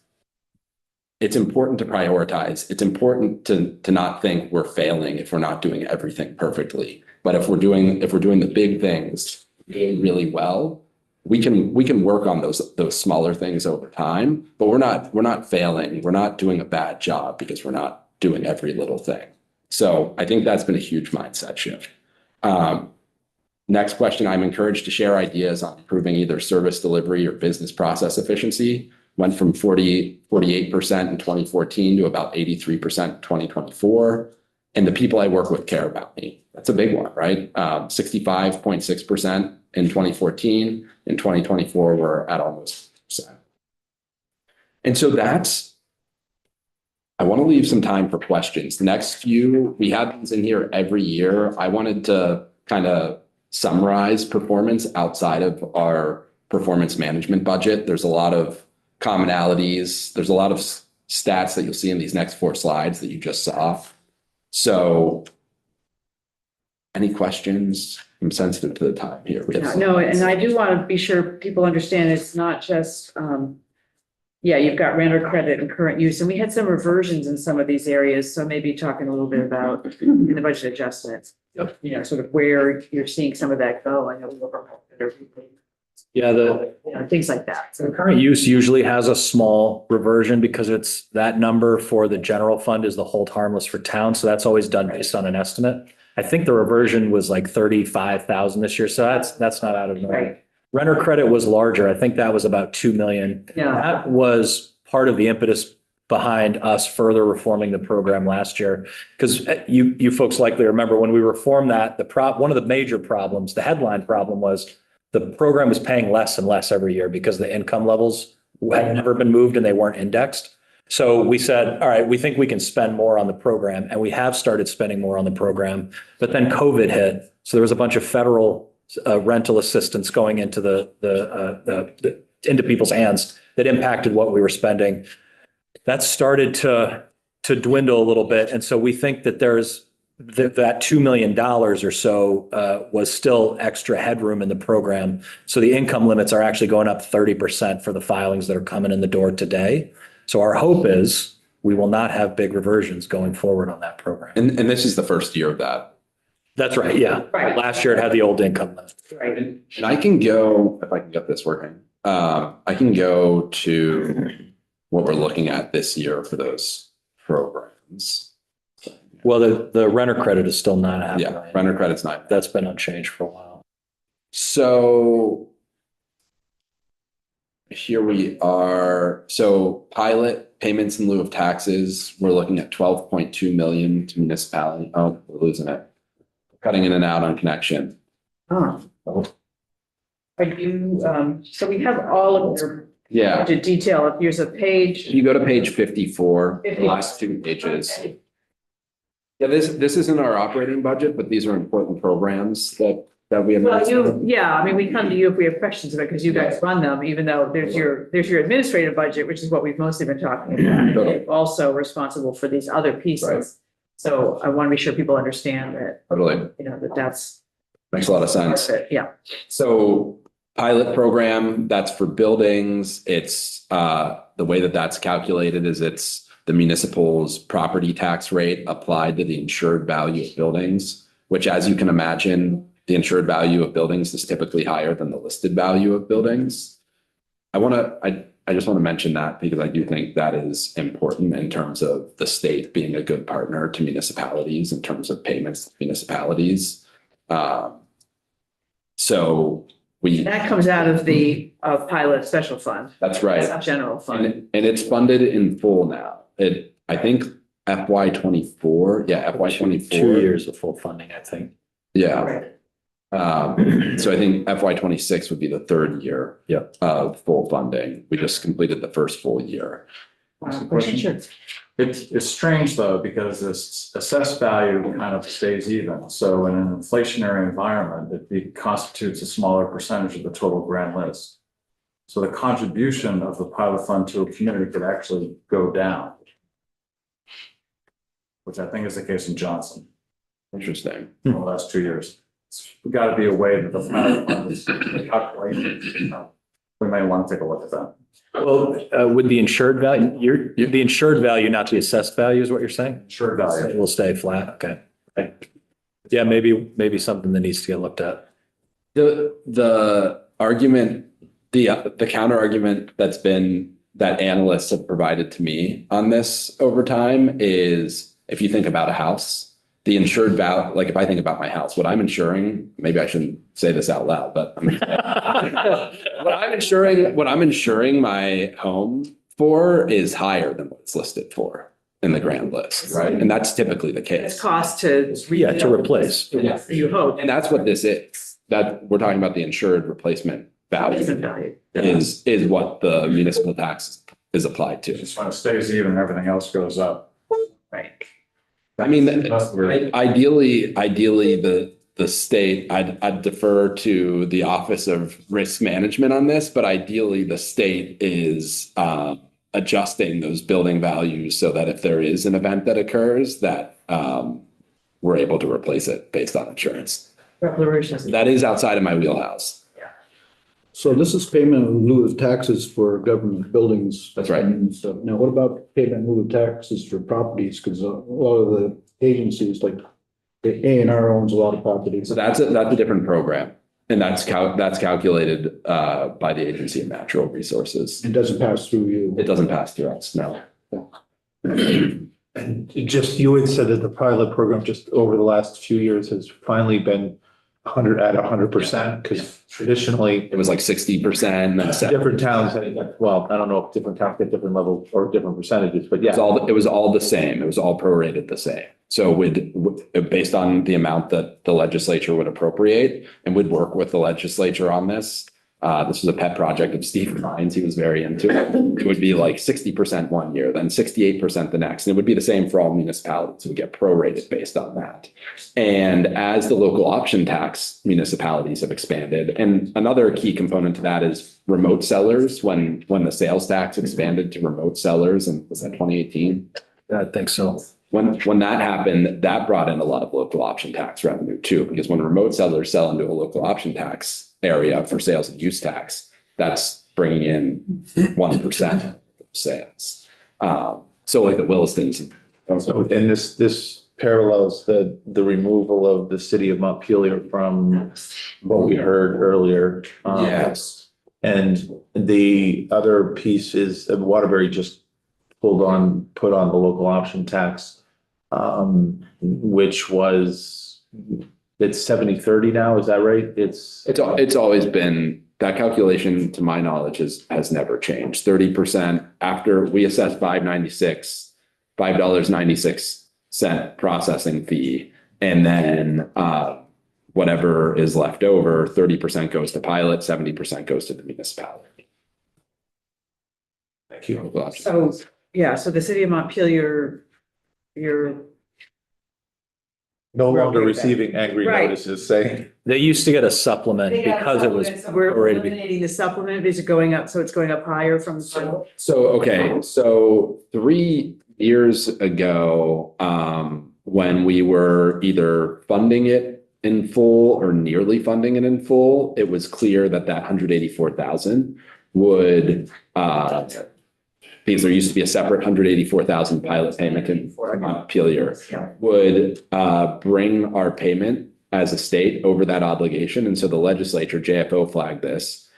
it's important to prioritize. It's important to not think we're failing if we're not doing everything perfectly. But if we're doing the big things really well, we can work on those smaller things over time, but we're not failing. We're not doing a bad job because we're not doing every little thing. So I think that's been a huge mindset shift. Next question, I'm encouraged to share ideas on improving either service delivery or business process efficiency. Went from 48% in 2014 to about 83% in 2024. And the people I work with care about me. That's a big one, right? 65.6% in 2014. In 2024, we're at almost 6%. And so I want to leave some time for questions. The next few, we have these in here every year. I wanted to kind of summarize performance outside of our performance management budget. There's a lot of commonalities. There's a lot of stats that you'll see in these next 4 slides that you just saw. So any questions? I'm sensitive to the time here. No, and I do want to be sure people understand it's not just, you've got renter credit and current use, and we had some reversions in some of these areas. So maybe talking a little bit about in the budget adjustments, sort of where you're seeing some of that go. I know we things like that. So current use usually has a small reversion because it's that number for the general fund is the hold harmless for town. So that's always done based on an estimate. I think the reversion was like 35,000 this year. So that's not out of the way. Renter credit was larger. I think that was about 2 million. Yeah. That was part of the impetus behind us further reforming the program last year. Because you folks likely remember when we reformed that, one of the major problems, the headline problem was the program was paying less and less every year because the income levels had never been moved and they weren't indexed. So we said, all right, we think we can spend more on the program, and we have started spending more on the program. But then COVID hit. So there was a bunch of federal rental assistance going into into people's hands that impacted what we were spending. That started to dwindle a little bit. And so we think that there's that $2 million or so was still extra headroom in the program. So the income limits are actually going up 30% for the filings that are coming in the door today. So our hope is we will not have big reversions going forward on that program. And this is the first year of that. That's right. Yeah. Right. Last year it had the old income limit. Right. And I can go, if I can get this working, I can go to what we're looking at this year for those programs. Well, the renter credit is still $9.5 Yeah, million. renter credit's 9. That's been unchanged for a while. So here we are. So pilot payments in lieu of taxes, we're looking at 12.2 million to municipality. Oh, we're losing it. Cutting in and out on connection. Are you, so we have all of your Yeah. budget detail. Here's a page. If you go to page 54, the last 2 pages. Okay. Yeah, this isn't our operating budget, but these are important programs that we have. Well, I mean, we come to you if we have questions about it, because you guys run them, even though there's your administrative budget, which is what we've mostly been talking about. Totally. You're also responsible for these other pieces. Right. So I want to be sure people understand that, Totally. that's. Makes a lot of sense. Yeah. So pilot program, that's for buildings. It's the way that that's calculated is it's the municipal's property tax rate applied to the insured value of buildings, which, as you can imagine, the insured value of buildings is typically higher than the listed value of buildings. I just want to mention that because I do think that is important in terms of the state being a good partner to municipalities in terms of payments to municipalities. So That comes out of the pilot special fund. that's right. It's not general fund. And it's funded in full now. I think FY 24, FY 24. 2 years of full funding, I think. Yeah. Right. So I think FY 26 would be the third year of full funding. We just completed the first full year. Sure. It's strange though, because this assessed value kind of stays even. So in an inflationary environment, it constitutes a smaller percentage of the total grant list. So the contribution of the pilot fund to a community could actually go down, which I think is the case in Johnson Interesting. in the last 2 years. It's got to be a way that the pilot fund is calculated. We may want to take a look at that. Well, with the insured value, the insured value, not the assessed value is what you're saying? Sure value. It will stay flat, okay. Yeah, maybe something that needs to get looked at. The argument, the counter argument that analysts have provided to me on this over time is if you think about a house, the insured value, like if I think about my house, what I'm insuring, maybe I shouldn't say this out loud, but what I'm insuring my home for is higher than what it's listed for in the grant list, right? And that's typically the It's case. cost to. Yeah, to replace. Yeah. You hope. And that's what this is, that we're talking about the insured replacement value is what the municipal tax is applied to. Just when it stays even, everything else goes up. Right. I mean, That's weird. ideally, the state, I'd defer to the Office of Risk Management on this, but ideally the state is adjusting those building values so that if there is an event that occurs, that we're able to replace it based on insurance. That is outside of my wheelhouse. So this is payment in lieu of taxes for government buildings. That's right. And stuff. Now, what about payment in lieu of taxes for properties? Because a lot of the agencies, like the A&R owns a lot of properties. So that's a different program. And that's calculated by the Agency of Natural Resources. It doesn't pass through you. It doesn't pass through us, no. And just, you had said that the pilot program just over the last few years has finally been 100%, because traditionally It was like 60%. And different towns, well, I don't know if different towns get different levels or different percentages, but yeah. It was all the same. It was all prorated the same. So based on the amount that the legislature would appropriate, and we'd work with the legislature on this. This was a pet project of Steve Ryan's. He was very into it. It would be like 60% one year, then 68% the next. And it would be the same for all municipalities. It would get prorated based on that. And as the local option tax municipalities have expanded, and another key component to that is remote sellers, when the sales tax expanded to remote sellers, and was that 2018? I think so. When that happened, that brought in a lot of local option tax revenue too, because when remote sellers sell into a local option tax area for sales and use tax, that's bringing in 1% of sales. So like the Willistons. So, and this parallels the removal of the city of Montpelier from what we heard earlier. Yes. And the other piece is Waterbury just put on the local option tax, which was, it's 70-30 now, is that right? It's always been, that calculation, to my knowledge, has never changed. 30% after we assess $5.96 processing fee. And then whatever is left over, 30% goes to pilot, 70% goes to the municipality. Thank you. So, yeah, so the city of Montpelier, No We're longer okay with that. receiving angry Right. notices saying, They used to get a supplement because it was So we're already. eliminating the supplement, is it going up, so it's going up higher from the. So 3 years ago, when we were either funding it in full or nearly funding it in full, it was clear that 184,000 would, because there used to be a separate 184,000 pilot payment in Montpelier, would bring our payment as a state over that obligation. And so the legislature, JFO, flagged this,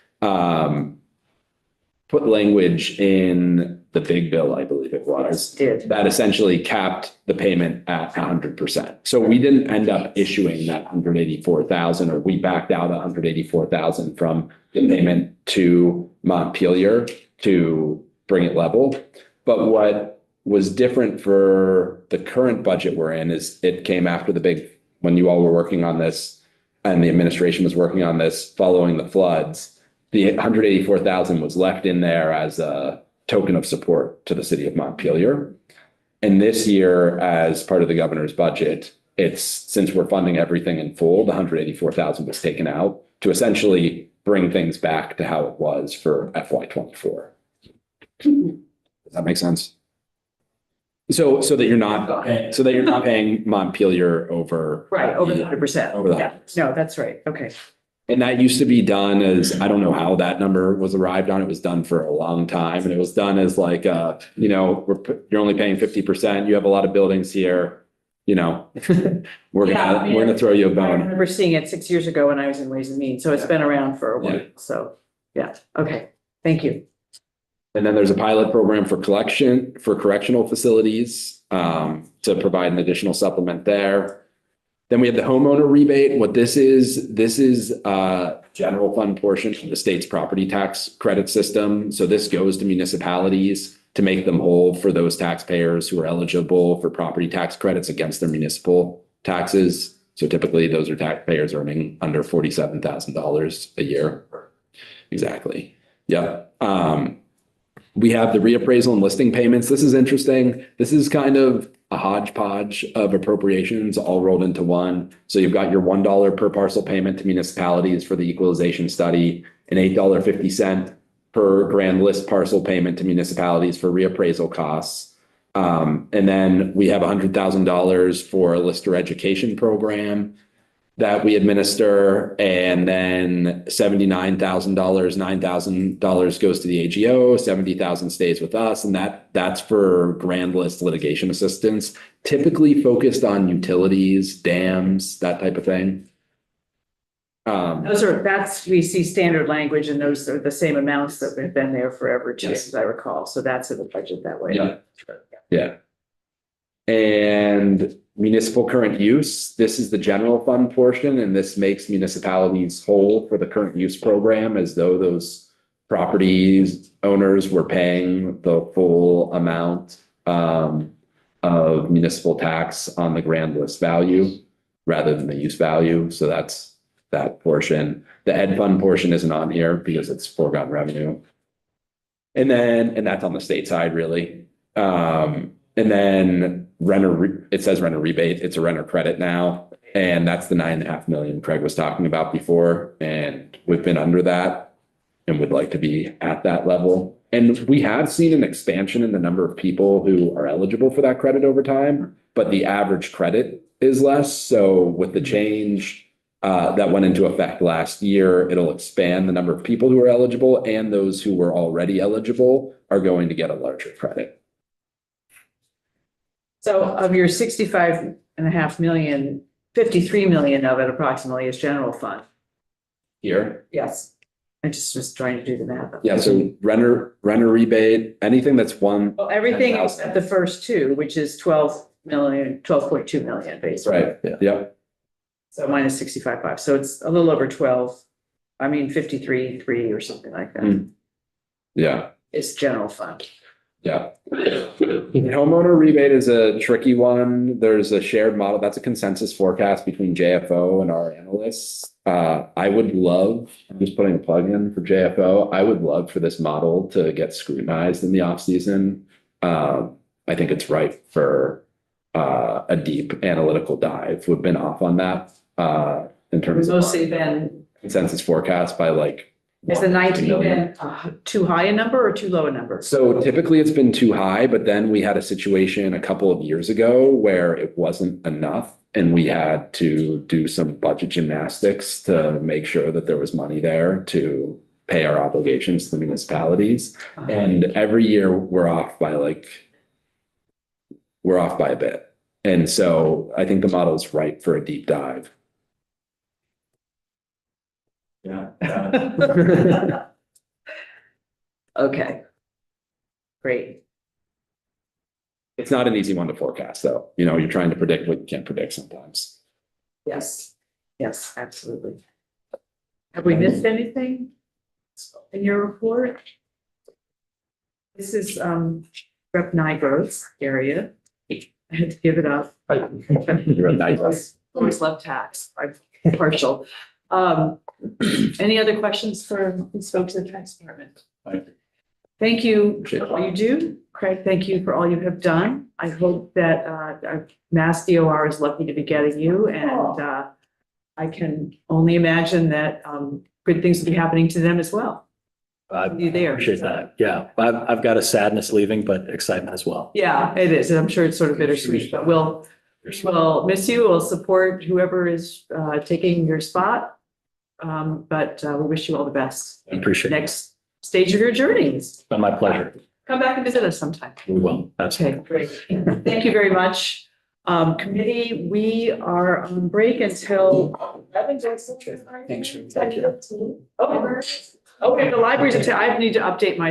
put language in the big bill, I believe it was, that essentially capped the payment at 100%. So we didn't end up issuing that 184,000, or we backed out 184,000 from the payment to Montpelier to bring it level. But what was different for the current budget we're in is it came after when you all were working on this and the administration was working on this following the floods. The 184,000 was left in there as a token of support to the city of Montpelier. And this year, as part of the governor's budget, since we're funding everything in full, the 184,000 was taken out to essentially bring things back to how it was for FY24. Does that make sense? So that you're not paying Montpelier over. Right, over the 100%. Over the Yeah, no, that's right, okay. And that used to be done as, I don't know how that number was arrived on. It was done for a long time. And it was done as like, you're only paying 50%. You have a lot of buildings here, we're gonna throw you a I bone. remember seeing it 6 years ago when I was in Ways and Means, so it's been around for a while, Yeah. so, yeah, okay, thank you. And then there's a pilot program for correctional facilities, to provide an additional supplement there. Then we have the homeowner rebate. What this is general fund portion of the state's property tax credit system. So this goes to municipalities to make them whole for those taxpayers who are eligible for property tax credits against their municipal taxes. So typically those are taxpayers earning under $47,000 a year. Exactly. Yeah. We have the reappraisal and listing payments. This is interesting. This is kind of a hodgepodge of appropriations all rolled into one. So you've got your $1 per parcel payment to municipalities for the equalization study, an $8.50 per grand list parcel payment to municipalities for reappraisal costs. And then we have $100,000 for a lister education program that we administer, and then $79,000, $9,000 goes to the AGO, $70,000 stays with us, and that's for grand list litigation assistance, typically focused on utilities, dams, that type of thing. We see standard language, and those are the same amounts that have been there forever, too, Yes. as I recall, so that's in the budget that way. Yeah. And municipal current use, this is the general fund portion, and this makes municipalities whole for the current use program as though those properties owners were paying the full amount of municipal tax on the grand list value rather than the use value. So that's that portion. The ed fund portion isn't on here because it's foregone revenue. And that's on the state side, really. And then it says renter rebate. It's a renter credit now. And that's the 9.5 million Craig was talking about before. And we've been under that and would like to be at that level. And we have seen an expansion in the number of people who are eligible for that credit over time, but the average credit is less. So with the change that went into effect last year, it'll expand the number of people who are eligible, and those who were already eligible are going to get a larger credit. So of your 65.5 million, 53 million of it approximately is general fund. Here. Yes. I just was trying to do the math. Yeah, so renter rebate, anything that's one. Well, everything except the first two, which is 12.2 million, basically. Right, yeah. So minus 65.5, so it's a little over 53.3 or something like that. Yeah. It's general fund. Yeah. Homeowner rebate is a tricky one. There's a shared model. That's a consensus forecast between JFO and our analysts. I would love, I'm just putting a plug in for JFO. I would love for this model to get scrutinized in the off season. I think it's ripe for a deep analytical dive. We've been off on that in It's terms of mostly our been, consensus forecast by like. Is the 1 19 million. been too high a number or too low a number? So typically it's been too high, but then we had a situation a couple of years ago where it wasn't enough. And we had to do some budget gymnastics to make sure that there was money there to pay our obligations to the municipalities. And every year we're off by a bit. And so I think the model is right for a deep dive. Yeah. okay. Great. It's not an easy one to forecast, though. You know, you're trying to predict what you can't predict sometimes. Yes. Yes, absolutely. Have we missed anything in your report? This is Rep. Nygrove's area. I had to give it up. You're a nice. Always love tax. I'm partial. Any other questions for these folks in the tax department? Thank you. Thank you Appreciate for all you do. Craig, thank you for all you have done. I hope that our Mass DOR is lucky to be getting you, and I can only imagine that good things will be happening to them as well. I You there. appreciate that. Yeah, I've got a sadness leaving, but excitement as well. Yeah, it is. And I'm sure it's sort of bittersweet, but we'll miss you. We'll support whoever is taking your spot. But we wish you all the best. I appreciate it. Next stage of your journey. It's been my pleasure. Come back and visit us sometime. We will. Absolutely. Okay, great. Thank you very much. Committee, we are on break until 11. Thanks. Okay, the libraries, I need to update my